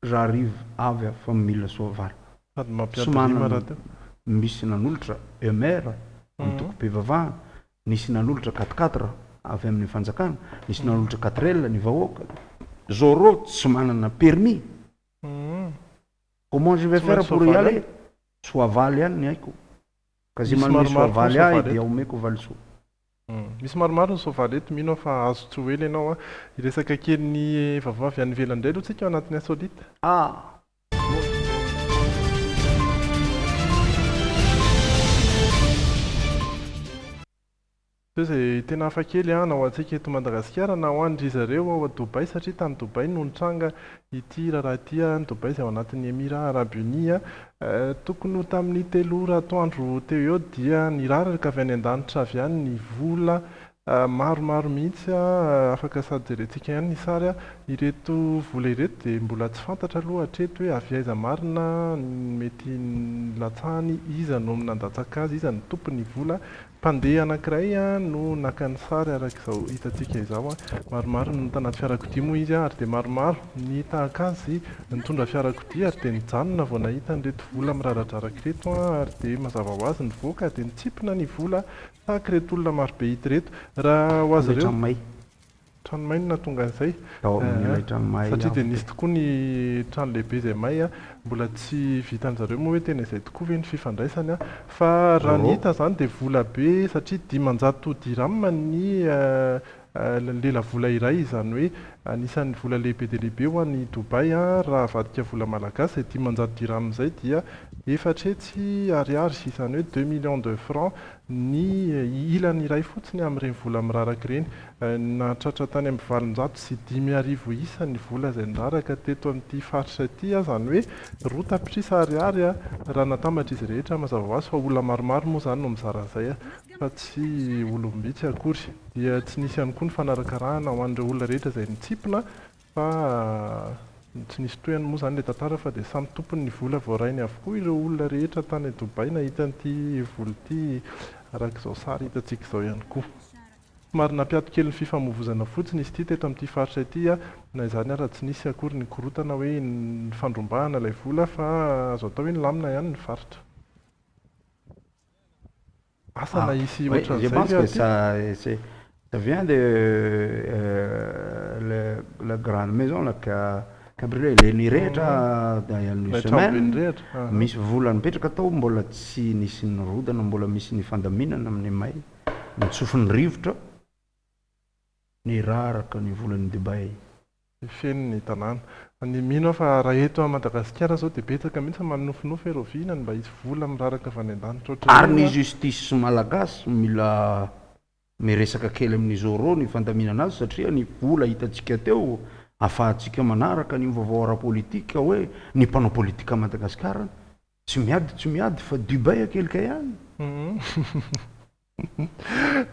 raha arivo avy fa mila soavaly. Misy nanolotra EMR amin'ny tokam-pivavahana, nisy nanolotra 4x4 avy amin'ny fanjakana, nisy nanolotra 4L ny vahoaka. Zoro tsy manana permis. Comment je vais faire pour y aller? Soavaly ihany ny haiko. Kazy manome soavaly ahy dia omeko valisoa. Misy maromaro ny soavaly eto, mino fa azo tsoely ianao iresaka kely ny vavavy any ivelany indray aloha tsika ao anatin'ny insolite. Izay tena hafakely na ho antsika eto Madagasikara na ho andry zareo ao a Dubai, satria tany Dubai no nitranga ity raharaha ity ny Dubai izay ao anatin'ny Émirats Arabes Unis. Tokony ho tamin'ny 3 ora atoandro teo eo dia niraraka avy any an-danitra avy any ny vola maromaro mihitsy afaka sady jerentsika ihany ny sary ireto vola ireto dia mbola tsy fantatra aloha hatreto hoe avy aiza marina mety latsahany, iza no nandatsaka azy, iza ny tompony vola. Mpandeha anankiray no naka ny sary arak'izao hitantsika izao. Maromaro ny tanaty fiarakodia moa izy ary dia maromaro ny tahaka azy nitondra fiarakodia ary dia nijanona vao nahita an'ireto vola miraradraraka ireto ary dia mazava ho azy nivoaka dia nitsipona ny vola tahaka ireto olona maro be hita ireto. Raha ho azy ireo trano may no nahatonga an'izay satria dia nisy tokoa ny trano lehibe izay may mbola tsy vitan'zareo moa hoe tena izay tokoa ve ny fifandraisany fa raha ny hita izany dia vola be satria 500 dirham ny lela vola iray, izany hoe anisan'ny vola lehibe dia lehibe ho an'ny Dubai raha avadika vola malagasy 500 dirham izay dia 400 ariary, izany hoe 2 millions de francs ny ilany iray fotsiny amin'ireny vola miraraka ireny. Nahatratra tany amin'ny 700 sy 5,000 isa ny vola izay niraraka teto amin'ity faritra ity, izany hoe roa tapitrisa ariary raha natambatra izy rehetra mazava ho azy fa olona maromaro moa izany no mizara izay fa tsy olombitsy akory. Dia tsy nisy ihany koa ny fanarakarahana ho an'ireo olona rehetra izay nitsipona fa tsy nisy tohany moa izany ilay tantara fa dia samy tompony ny vola voarainy avokoa ireo olona rehetra tany Dubai nahita an'ity vola ity arak'izao sary hitantsika izao ihany koa. Somary nampiato kely ny fifamoivozana fotsiny izy ity teto amin'ity faritra ity na izany raha tsy nisy akory ny korotana hoe ny fandrombahana ilay vola fa azo atao hoe ny lamina ihany ny faritra. Asa na hisy ohatran'izay. Je pense que ça vient de la grande maison là Leny rehetra ny semaine misy vola nipetraka tao mbola tsy nisy nirodana, mbola misy ny fandaminana amin'ny may mitsofin'ny rivotra ny raraka ny volan'ny Dubai. Feno ny tanàna. Ny mino fa raha eto Madagasikara zao dia betsaka mihitsy manofinofy erovinany mba hisy vola miraraka avy any an-danitra. Ary ny justice malagasy mila miresaka kely amin'ny zoro ny fandaminana azy satria ny vola hitantsika teo afahantsika manaraka ny vaovao ara-politika hoe ny mpanao politika Madagasikara tsy miady fa Dubai akelika ihany.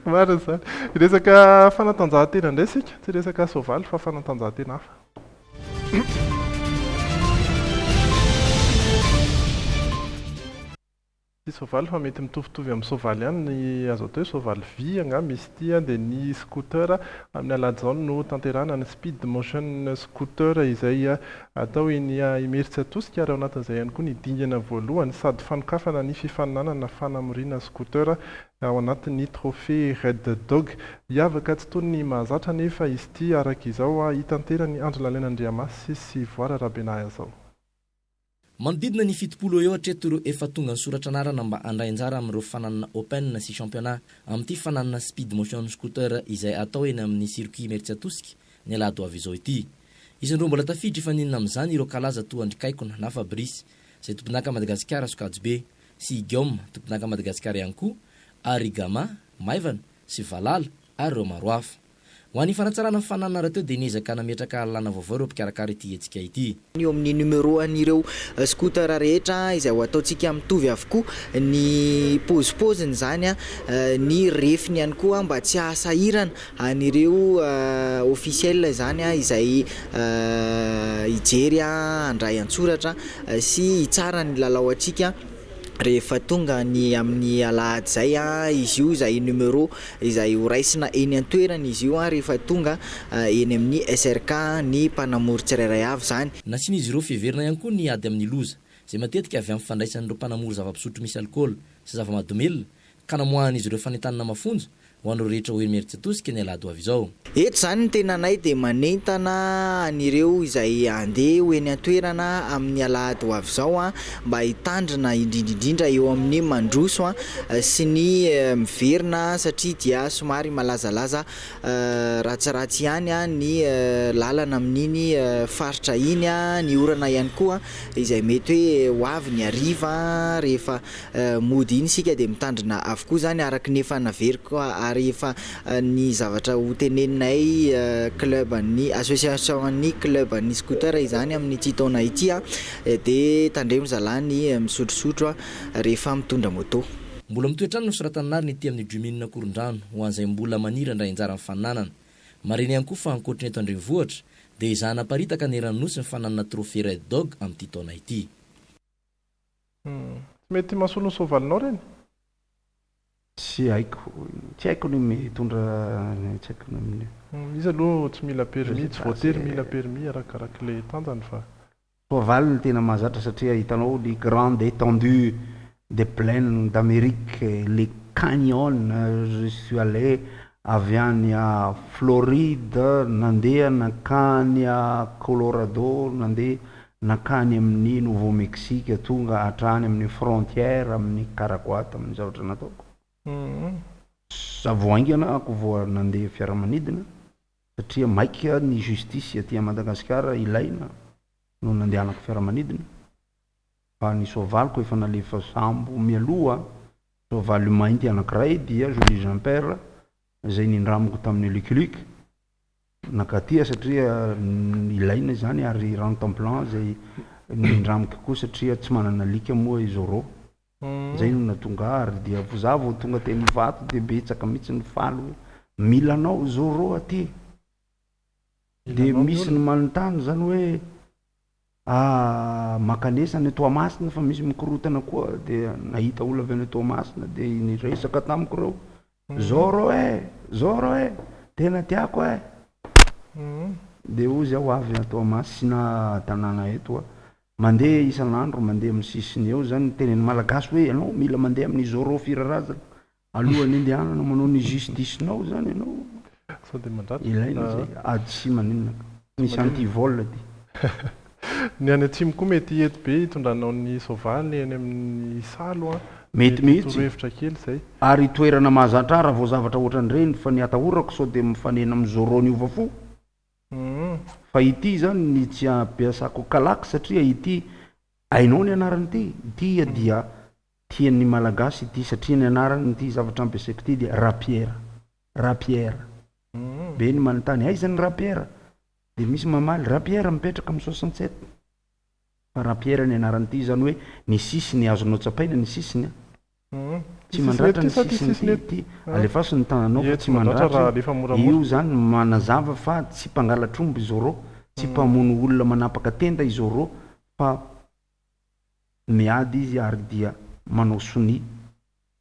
Marina izany. Resaka fanatanjahantena indray isika, tsy resaka soavaly fa fanatanjahantena hafa. Soavaly fa mety mitovitovy amin'ny soavaly ihany ny azo atao hoe soavaly vy angamba misy ity dia ny scooter amin'ny alady izao no tanterahana ny speed motion scooter izay atao eny Imeritsy Atosika ary ao anatin'izay ihany koa ny dingana voalohany sady fanokafana ny fifaninanana fanamorina scooter ao anatin'ny trophée Red Dog. Hiavaka tsy toy ny mahazatra nefa izy ity araka izao hitanterany Andry Lalena Andriamasy sy Voara Rabenahy izao. manodidina ny 70 eo hatreto ireo efa tonga ny soratra anarana mba andray anjara amin'ireo fananana open sy championnat amin'ity fananana speed motion scooter izay atao eny amin'ny circuit Mertsiatosika ny alahady avy izao ity. Izy ndreo mbola tafiditra fanenina amin'izany ireo kalaza toa Andrikaikona na Fabrice izay tomponaka Madagasikara Sokajobe sy Guillaume tomponaka Madagasikara ihany koa ary Gama, Maivana sy Valala ary ireo maro hafa. Ho an'ny fanatsarana fananana rahateo dia niezaka nametraka lalana vaovao ireo mpikarakara ity hetsika ity. Eo amin'ny numéro an'ireo scooter rehetra izay ho ataontsika mitovy avokoa ny pôzipôziny zany ny refiny ihany koa mba tsy ahasahirana an'ireo officiel zany izay hijery handray an-tsoratra sy hitsara ny lalao antsika rehefa tonga ny amin'ny alahady zay izy io izay numéro izay horaisina eny an-toerana izy io rehefa tonga eny amin'ny SRK ny mpanamory tsirairay avy zany. Nasian'izy ireo fiheverina ihany koa ny ady amin'ny loza izay matetika avy amin'ny fandraisan'ireo mpanamory zava-pisotro misy alcool sy zava-mahadomelina ka namoahan'izy ireo fanentanana mafonja ho an'ireo rehetra hoe Mertsiatosika ny alahady avy izao. Eto zany ny tenanay dia manentana an'ireo izay andeha ho eny an-toerana amin'ny alahady ho avy izao mba hitandrina indrindrindrindra eo amin'ny mandroso sy ny miverina satria dia somary malazalaza ratsiratsy ihany ny lalana amin'iny faritra iny ny orana ihany koa izay mety hoe ho avy ny hariva rehefa mody iny sika dia mitandrina avokoa zany araky nefa naveriko ary efa ny zavatra ho teneninay club ny association ny club ny scooter izany amin'ny titaona ity dia tandremo zalany misotrosotro rehefa mitondra moto. Mbola mitoetrano no soratananary ity amin'ny Djuminina Korondrano ho an'izay mbola maniry andray anjara amin'ny fananana. Mareny ihany koa fa ankoatry ny eto andrenivohitra dia izahana paritaka ny Ranonosy ny fananana trophée Red Dog amin'ity taona ity. Mety mahasolo ny soavalinao reny? Tsy haiko ny mitondra tsy haiko ny izy aloha tsy mila permis tsy voatery mila permis arakarak'ilay tanjany fa soavaly ny tena mahazatra satria hitanao les grandes étendues des plaines d'Amérique, les canyons. Je suis allé avy any à Floride, nandeha nakany à Colorado, nandeha nakany amin'ny Nouveau-Mexique, tonga hatrany amin'ny frontière amin'ny Karakoata amin'ny zavatra nataoko. Savoaingana ako vao nandeha fiaramanidina satria maika ny justice aty Madagasikara ilaina no nandehanako fiaramanidina. Fa ny soavaliko efa nalefa sambo mialoha, soavaly mainty anankiray dia Jolie Jean-Père izay nindramiko tamin'ny Luc nakatia satria ilaina zany ary rano templan izay nindramiko koa satria tsy manana lika moa izy oro. Zay no natonga ary dia vozavo tonga teny vato dia betsaka mihitsy ny falo milanao zoro aty. Dia misy ny manontany zany hoe makanesa ny Toamasina fa misy mikorotana koa dia nahita olona avy any Toamasina dia niresaka tamiko reo. Zoro tena tiako dia ozy aho avy Toamasina tanàna eto mandeha isan'andro mandeha amin'ny sisiny eo zany teneny malagasy hoe anao mila mandeha amin'ny zoro firarazana alohan'ny indianana manao ny justice-nao zany anao ilaina zay ady sy maninona misy antivol ty. Ny any atsimo koa mety eto be hitondranao ny soavaly eny amin'ny salo mety mihitsy torohevitra kely zay ary toerana mahazatra raha vao zavatra ohatran'ireny fa ny atahorako sao dia mifanena amin'ny zoro ny ova fo. Fa ity zany ny tsy ampiasako kalaky satria ity ainao ny anarany ity dia tian'ny malagasy ity satria ny anarany ity zavatra ampiasaiko ity dia rapiera be ny manontany aiza ny rapiera dia misy mamaly rapiera mipetraka amin'ny 67 fa rapiera ny anarany ity zany hoe ny sisiny azonao tsapaina ny sisiny tsy mandratra ny sisiny ity alefaso ny tananao fa tsy mandratra io zany manazava fa tsy mpangalatrombo izy oro tsy mpamono olona manapaka tenda izy oro fa miady izy ary dia manao soni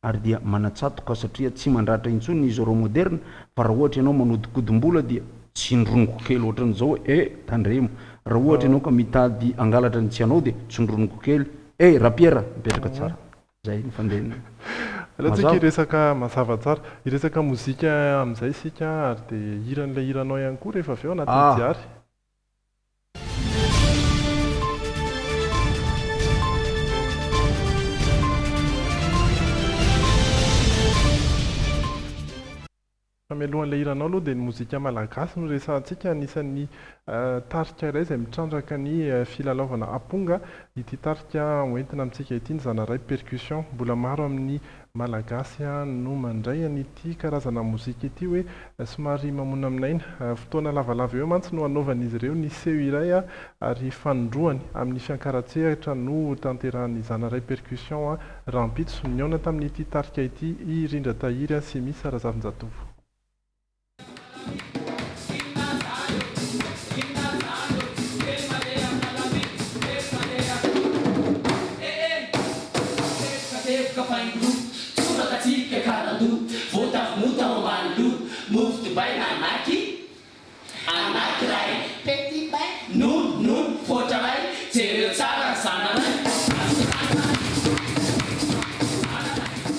ary dia manatsatoka satria tsy mandratra intsony izy oro moderne fa raha ohatra ianao manodikodim-bola dia tsy ndronoko kely ohatran'izao tandremo raha ohatra ianao ka mitady angalatra ny tsy anao dia tsy ndronoko kely rapiera mipetraka tsara zay ny fandehanana. Alatsika iresaka mazava tsara, iresaka mozika amin'izay sika ary dia hiran'ilay hiranao ihany koa rehefa avy eo anatin'ny diary. fa mialohan'ilay hiranao aloha dia ny mozika malagasy no resantsika anisan'ny tarika iray izay mitrandraka ny filalaovana aponga. Ity tarika hoentina amintsika ity ny Zanaray percussion, mbola maro amin'ny malagasy no mandray an'ity karazana mozika ity hoe somary mamona aminaina. Fotoana lavalava eo mantsy no anaovan'izy ireo ny seo iray ary fanondroany amin'ny fiankarantsehatra no tanterahan'ny Zanaray percussion rampitso niona tamin'ity tarika ity i Rindra Tahiry sy misy Razavinjatovo.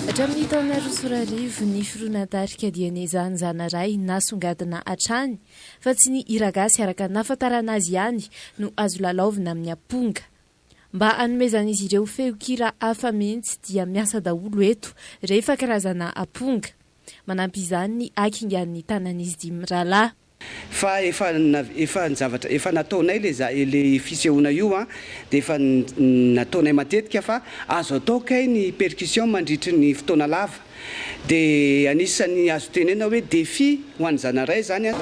Hatramin'ny taona roa sy arivo ny fironan-tarika dia nezany Zanaray nasongadina hatrany fa tsy ny hira gasy araka nafatarana azy ihany no azo lalaovina amin'ny aponga. Mba hanomezan'izy ireo feon-kira hafa mihitsy dia miasa daholo eto rehefa karazana aponga. Manampy izany ny akingan'ny tanan'izy dimy rahalahy. Fa efa nataonay le fisehoana io dia efa nataonay matetika fa azo atao kay ny percussion mandritry ny fotoana lava dia anisan'ny azo tenena hoe défi ho an'ny Zanaray zany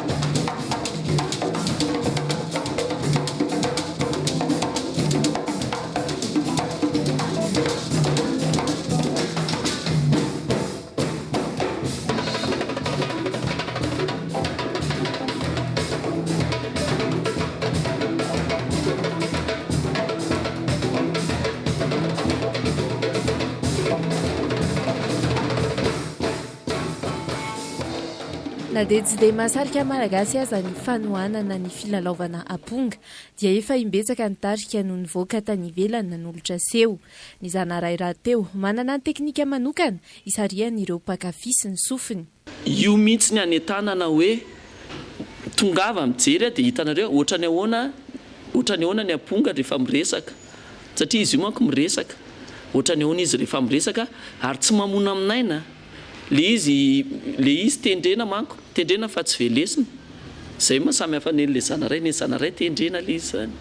na dia tsy dia mahasarika malagasy aza ny fanohanana ny filalaovana aponga dia efa imbetsaka ny tarika noho nivoaka tany ivelany nanolotra seho. Ny Zanaray rahateo manana ny teknika manokana isarian'ireo mpakafy sy ny sofiny. Io mihitsy ny anentanana hoe tongava mijery dia hitanareo ohatrany ahoana ny aponga rehefa miresaka satria izy io manko miresaka ohatrany ahoana izy rehefa miresaka ary tsy mamona aminaina. Le izy tendrena manko tendrena fa tsy velesina zay mahasamy hafa nely Zanaray tendrena le izy zany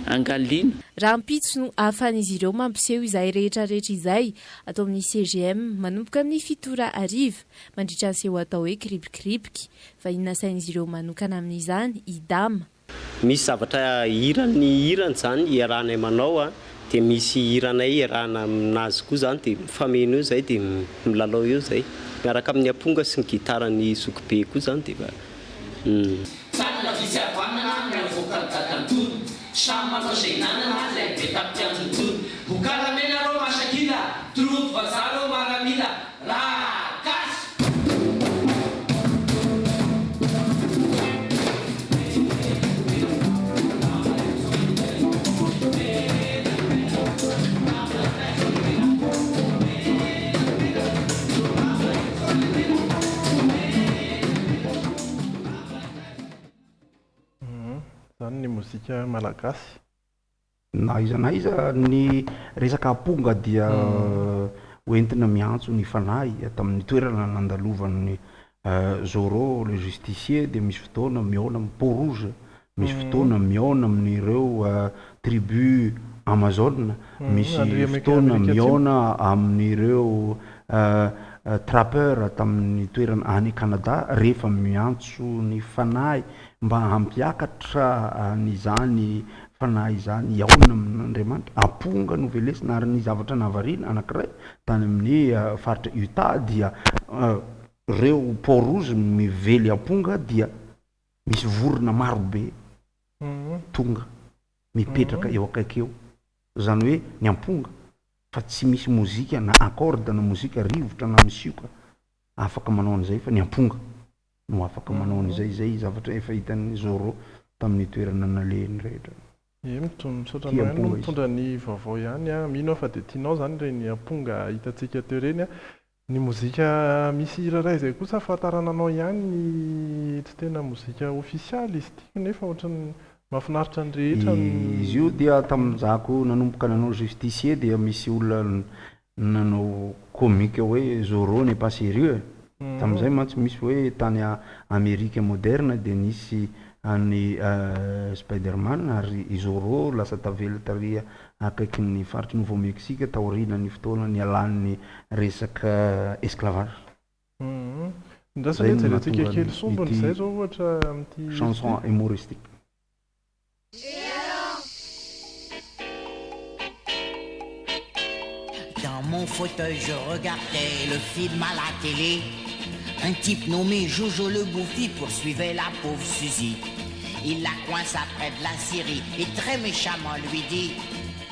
angaliana. Rampitso no ahafahan'izy ireo mampiseho izay rehetrarehetra izay atao amin'ny CGM manomboka amin'ny 7:00 mandritra ny seho atao hoe kripikripiky fa inasain'izy ireo manokana amin'izany idama. Misy zavatra ny hirany zany iarahanay manao dia misy hiranay iarahana aminazy koa zany dia mifameno eo zay dia milalao eo zay miaraka amin'ny aponga sy ny gitarany sokobe koa zany dia Sanana fisiavanana miavoaka ny dadantono samy manao izay nanana ilay be tapianjontono bokaramena rô masakila troto vazaro maramila ragasy. Zany ny mozika malagasy. Na iza ny resaka aponga dia hoentina miantso ny fanahy tamin'ny toerana nandalovan'ny Zoro le justicier dia misy fotoana miona amin'ny Peau Rouge, misy fotoana miona amin'ireo tribu Amazone, misy fotoana miona amin'ireo trappeur tamin'ny toerana any Canada rehefa miantso ny fanahy mba hampiakatra n'izany fanahy izany yaona amin'Andriamanitra. Aponga no velesina ary ny zavatra navarina anankiray tany amin'ny faritra Utah dia reo Peau Rouge mively aponga dia misy vorona marobe tonga mipetraka eo akaiky eo zany hoe ny amponga fa tsy misy mozika na acorde na mozika rivotra na misioka afaka manao an'izay fa ny amponga no afaka manao an'izay zavatra efa hitan'ny Zoro tamin'ny toerana nalehany rehetra. Misaotra no mitondra ny vaovao ihany mino fa dia tianao zany reny aponga hitantsika teo reny ny mozika misy hira ray izay kosa fahatarana ihany ny tsy tena mozika ofisialy izy ity nefa ohatrany mahafinaritra ny rehetra. Izy io dia tamin'izako nanomboka nanao justicier dia misy olona nanao comique hoe Zoro n'est pas sérieux tamin'izay mantsy misy hoe tany Amerika moderne dia nisy any Spiderman ary Zorro lasa tavela taria akaiky ny faritry Nouveau Mexique taorina ny fotoana ny alan'ny resaka esclavage. Ndrasa jerentsika kely sombony zay zao ohatra amty chanson humoristique. Dans mon fauteuil, je regardais le film à la télé. Un type nommé Jojo le Bouffi poursuivait la pauvre Suzy. Il la coince après de la Syrie et très méchamment lui dit: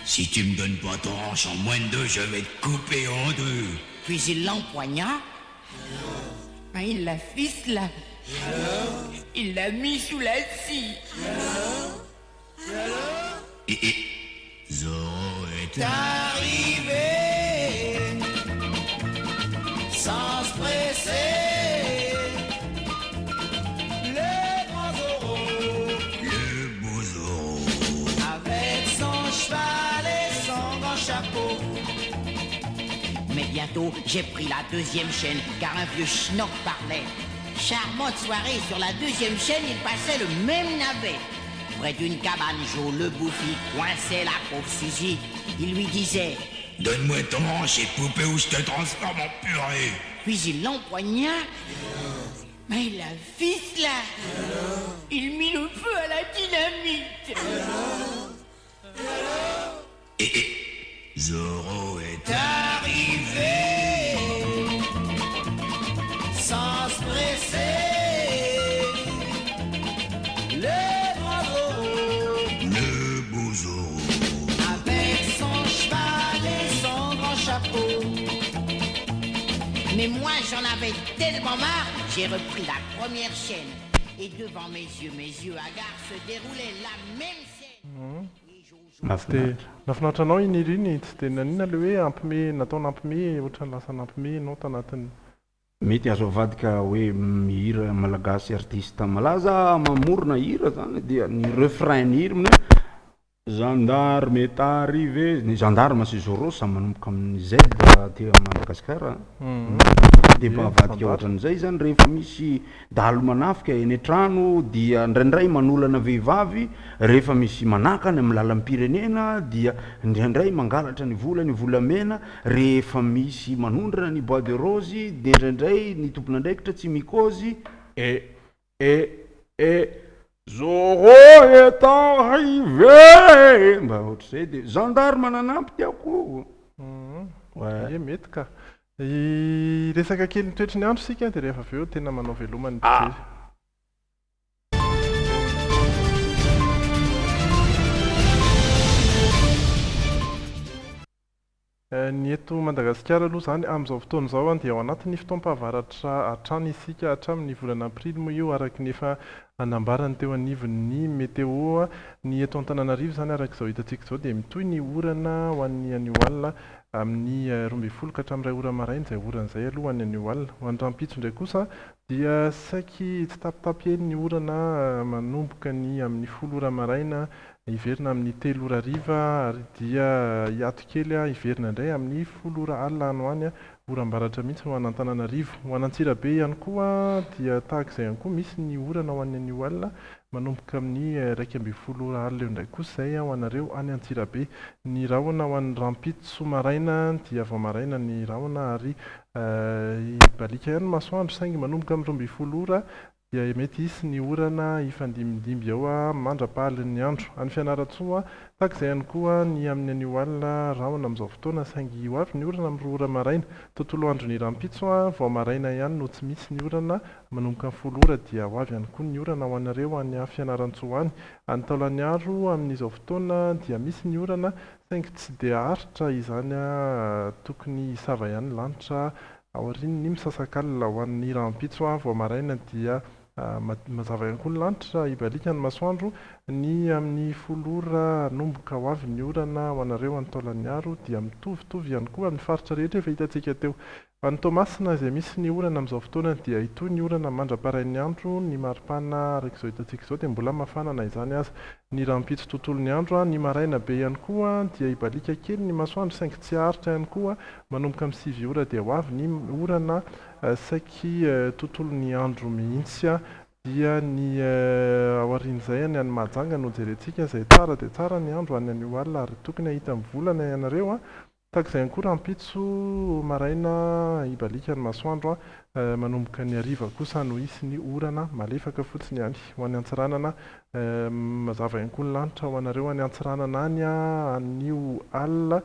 si tu me donnes pas ton hanche en moins de 2, je vais te couper en 2. Puis il l'empoigna. Il la ficela. Il l'a mis sous la scie. Et Zorro est arrivé sans se presser. Le grand Zorro, le beau Zorro, avec son cheval et son grand chapeau. Mais bientôt j'ai pris la deuxième chaîne car un vieux schnock parlait. Charmante soirée, sur la deuxième chaîne il passait le même navet. Près d'une cabane, Joe le Bouffi coinçait la pauvre Suzy. Il lui disait: donne-moi ton hanche et poupée ou je te transforme en purée. Puis il l'empoigna. Mais la ficela. Il mit le feu à la dynamite. Et Zorro est arrivé sans se presser. Le grand Zorro, le beau Zorro, avec son cheval et son grand chapeau. Mais moi j'en avais tellement marre, j'ai repris la première chaîne. Et devant mes yeux hagards, se déroulait la même scène. Dia nafinaritra anao iny iriny tsy dia nanina le hoe ampime natao nampime ohatrany lasa nampimenao tanatin'ny mety azo avadika hoe mihira malagasy artiste malaza mamorona hira zany dia ny refrain ny hira mine gendarme est arrivé ny gendarme sy Zorro samy manomboka amin'ny Z ty Madagasikara dia mba avadika ohatran'izay zany rehefa misy dalo manafika eny an-trano dia indraindray manolana vehivavy rehefa misy manakany amin'ny lalan'ny pirenena dia indraindray mangalatra ny volamena rehefa misy manondrana ny bois de rose dia indraindray ny tompona andraikitra tsy mikôzy Zorro est arrivé mba ohatr'izay dia gendarme nanampy tiako. Mety ka resaka kely ny toetry ny andro sika dia rehefa avy eo tena manao velomany fijery. Ny eto Madagasikara aloha zany amin'izao fotoana izao dia ao anatin'ny fotoam-pahavaratra hatrany isika hatramin'ny volana aprily moa io araky ny efa anambarany teo anivon'ny météo. Ny eto Antananarivo zany arak'izao hitantsika izao dia mitohy ny orana ho an'ny anioalina amin'ny 12 ka hatramin'ny 2 ora maraina izay oran'izay aloha ho an'ny anioalina. Ho an'ny Rampitso indray kosa dia saiky tsy tapitapy eny ny orana manomboka ny amin'ny 10 ora maraina hiverina amin'ny 3 ora hariva ary dia hiato kely hiverina indray amin'ny 10 ora alina any ho any oram-baratra mihitsy ho an'Antananarivo. Ho an'Antsirabe ihany koa dia tahak'izay ihany koa misy ny orana ho an'ny anioalina manomboka amin'ny 12 ora alina eo indray kosa izay ho anareo any Antsirabe. Ny rahona ho an'ny Rampitso maraina dia vao maraina ny rahona ary balika ihany masoandro saingy manomboka amin'ny 12 ora dia mety hisy ny orana ifandimindimby ao mandra-pahalin'ny andro. Any Fianarantsoa tahak'izay ihany koa ny amin'ny anioalina rahona amin'izao fotoana saingy ho avy ny orana amin'ny 2 ora maraina. Tontolo andron'ny Rampitso vao maraina ihany no tsy misy ny orana manomboka amin'ny 10 ora dia ho avy ihany koa ny orana ho anareo any Fianarantsoa any. Any Taolagnaro amin'izao fotoana dia misy ny orana saingy tsy dia haritra izany tokony hisava ihany lanitra aorian'ny misasakalina. Ho an'ny Rampitso vao maraina dia mazava ihany koa ny lanitra ibalika ny masoandro. Ny amin'ny 10 ora nomboka ho avy ny orana ho anareo any Taolagnaro dia mitovitovy ihany koa amin'ny faritra rehetra efa hitantsika teo. Ny Tomasina izay misy ny orana amin'izao fotoana dia ito ny orana mandra-parain'ny andro, ny maripana araka izao hitantsika izao dia mbola mafana na izany aza. Ny rahampitso tontolon'ny andro ny maraina be ihany koa dia ibalika kely ny masoandro saingy tsy aritra ihany koa manomboka amin'ny 6 ora dia ho avy ny orana saiky tontolon'ny andro mihitsy dia ny aorian'izay any Mahajanga no jerentsika izay tsara dia tsara ny andro any anio alina ary tokony ahita mivolana ianareo tahak'izay ihany koa rahampitso maraina ibalika ny masoandro manomboka ny hariva kosa no isy ny orana malefaka fotsiny ihany ho any Antsiranana. Mazava ihany koa ny lanitra ho anareo any Antsiranana any anio alina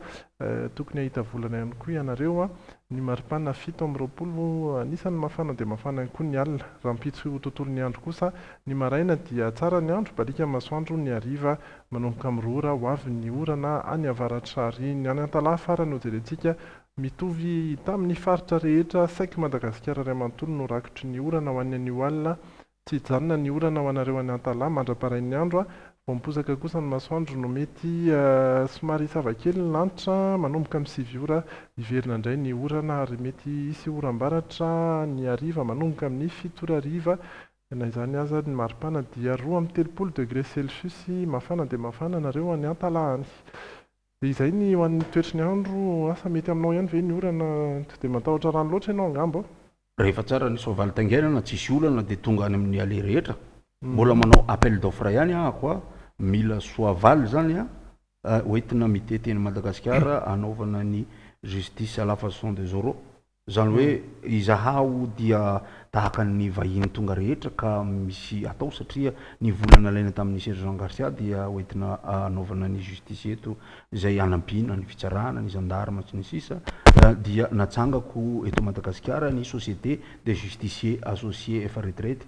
tokony ahita volana ihany koa ianareo. Ny maripana 7:20 anisan'ny mafana dia mafana ihany koa ny alina. Rahampitso tontolon'ny andro kosa ny maraina dia tsara ny andro balika masoandro, ny hariva manomboka amin'ny 2 ora ho avy ny orana any avaratra ary ny any Antalaha farany ho jerentsika mitovy tamin'ny faritra rehetra saika Madagasikara iray manontolo no rakotry ny orana ho any anio alina. Tsy hijanona ny orana ho anareo any Antalaha mandra-parain'ny andro vao miposaka kosa ny masoandro no mety somary hisava kely ny lanitra manomboka amin'ny 6 ora iverina indray ny orana ary mety hisy oram-baratra ny hariva manomboka amin'ny 7 ora hariva. Na izany aza ny maripana dia 2.30 degré Celsius mafana dia mafana anareo any Antalaha any. Izay ny ho an'ny toetry ny andro. Asa mety aminao ihany ve ny orana tsy dia matahotra rano loatra ianao angamba? Rehefa tsara ny soavaly tangerana tsisy olana dia tonga any amin'ny ale rehetra. Mbola manao appel d'offre ihany koa mila soavaly zany hoentina miteteny Madagasikara anaovana ny justice à la façon des oraux. Zany hoe izaho dia tahaka ny vahiny tonga rehetra ka misy atao satria ny volana laina tamin'ny sergent Garcia dia hoentina anaovana ny justice eto izay anampiana ny fitsarana ny gendarme sy ny sisa dia natsangako eto Madagasikara ny société des justiciers associés efa retraite.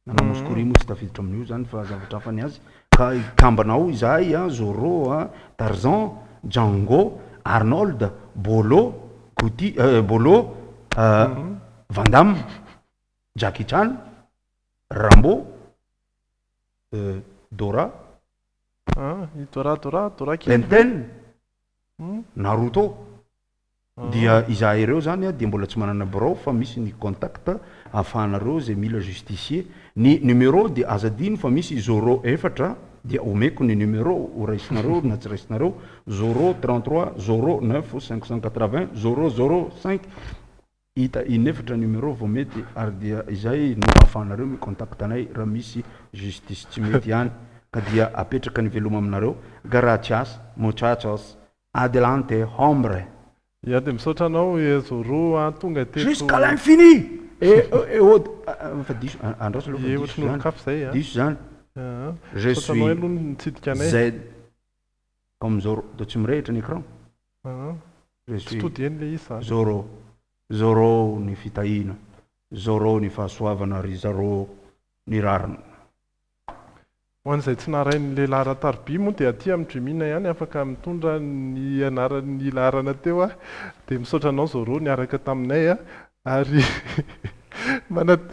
Nanamoskori moa tsy tafiditra amin'io zany fa zavatra hafany azy ka kambanao izahay Zorro, Tarzan, Django, Arnold, Bolo, Bolo, Van Damme, Jackie Chan, Rambo, Dora, Tintin, Naruto. Dia izahay ireo zany dia mbola tsy manana birao fa misy ny contact ahafahanareo zay mila justicier. Ny numéro dia azadino fa misy 04 dia omeko ny numéro ho raisinareo na tsy raisinareo 033 09 580 005 hita inefatra numéro vao mety ary dia izay no ahafahanareo micontact anay raha misy justice tsy mety ihany ka dia apetraka ny veloma aminareo. Gracias muchachos, adelante hombre. Ya dia misaotra anao Zorro tonga teto jusqu'à l'infini et fa diso androso aloha diso zany diso zany je suis Z comme Zorro do tsy mirehitra ny écran je suis Zorro, Zorro ny fitahina, Zorro ny fahasoavana ry Zorro ny rarina. Ho an'izay tsy naharain'ny lehilahy Ratarby moa dia aty amin'ny Drimina ihany afaka mitondra ny anaran'ny laharana teo dia misaotra anao Zorro niaraka taminay ary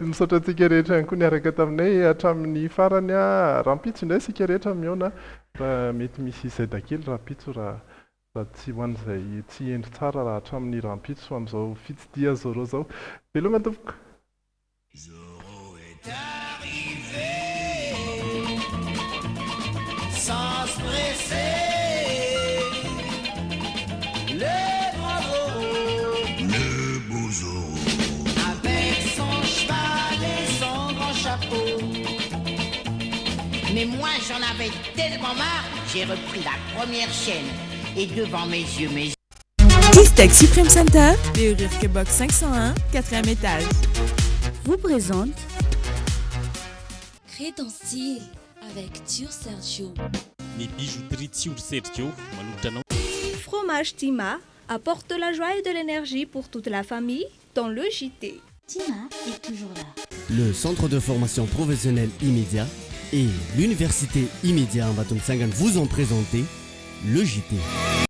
misaotra antsika rehetra ihany koa niaraka taminay hatramin'ny farany rahampitso indray sika rehetra mihaona raha mety misy izay dakely rahampitso raha tsy ho an'izay tsy endry tsara raha hatramin'ny rahampitso amin'izao fitsidia Zorro zao. Veloma tompoko. Sans se presser, le grand Zorro, le beau Zorro, avec son cheval et son grand chapeau. Mais moi j'en avais tellement marre, j'ai repris la première chaîne et devant mes yeux, Istec Supreme Center, Rue Box 501, 4e étage, vous présente Crée ton style avec Tio Sergio. Ni bijouterie Tio Sergio, manolotra. Fromage Tima apporte de la joie et de l'énergie pour toute la famille dans le JT. Tima est toujours là. Le centre de formation professionnelle immédiat et l'université immédiat en Batum Sangan vous ont présenté le JT.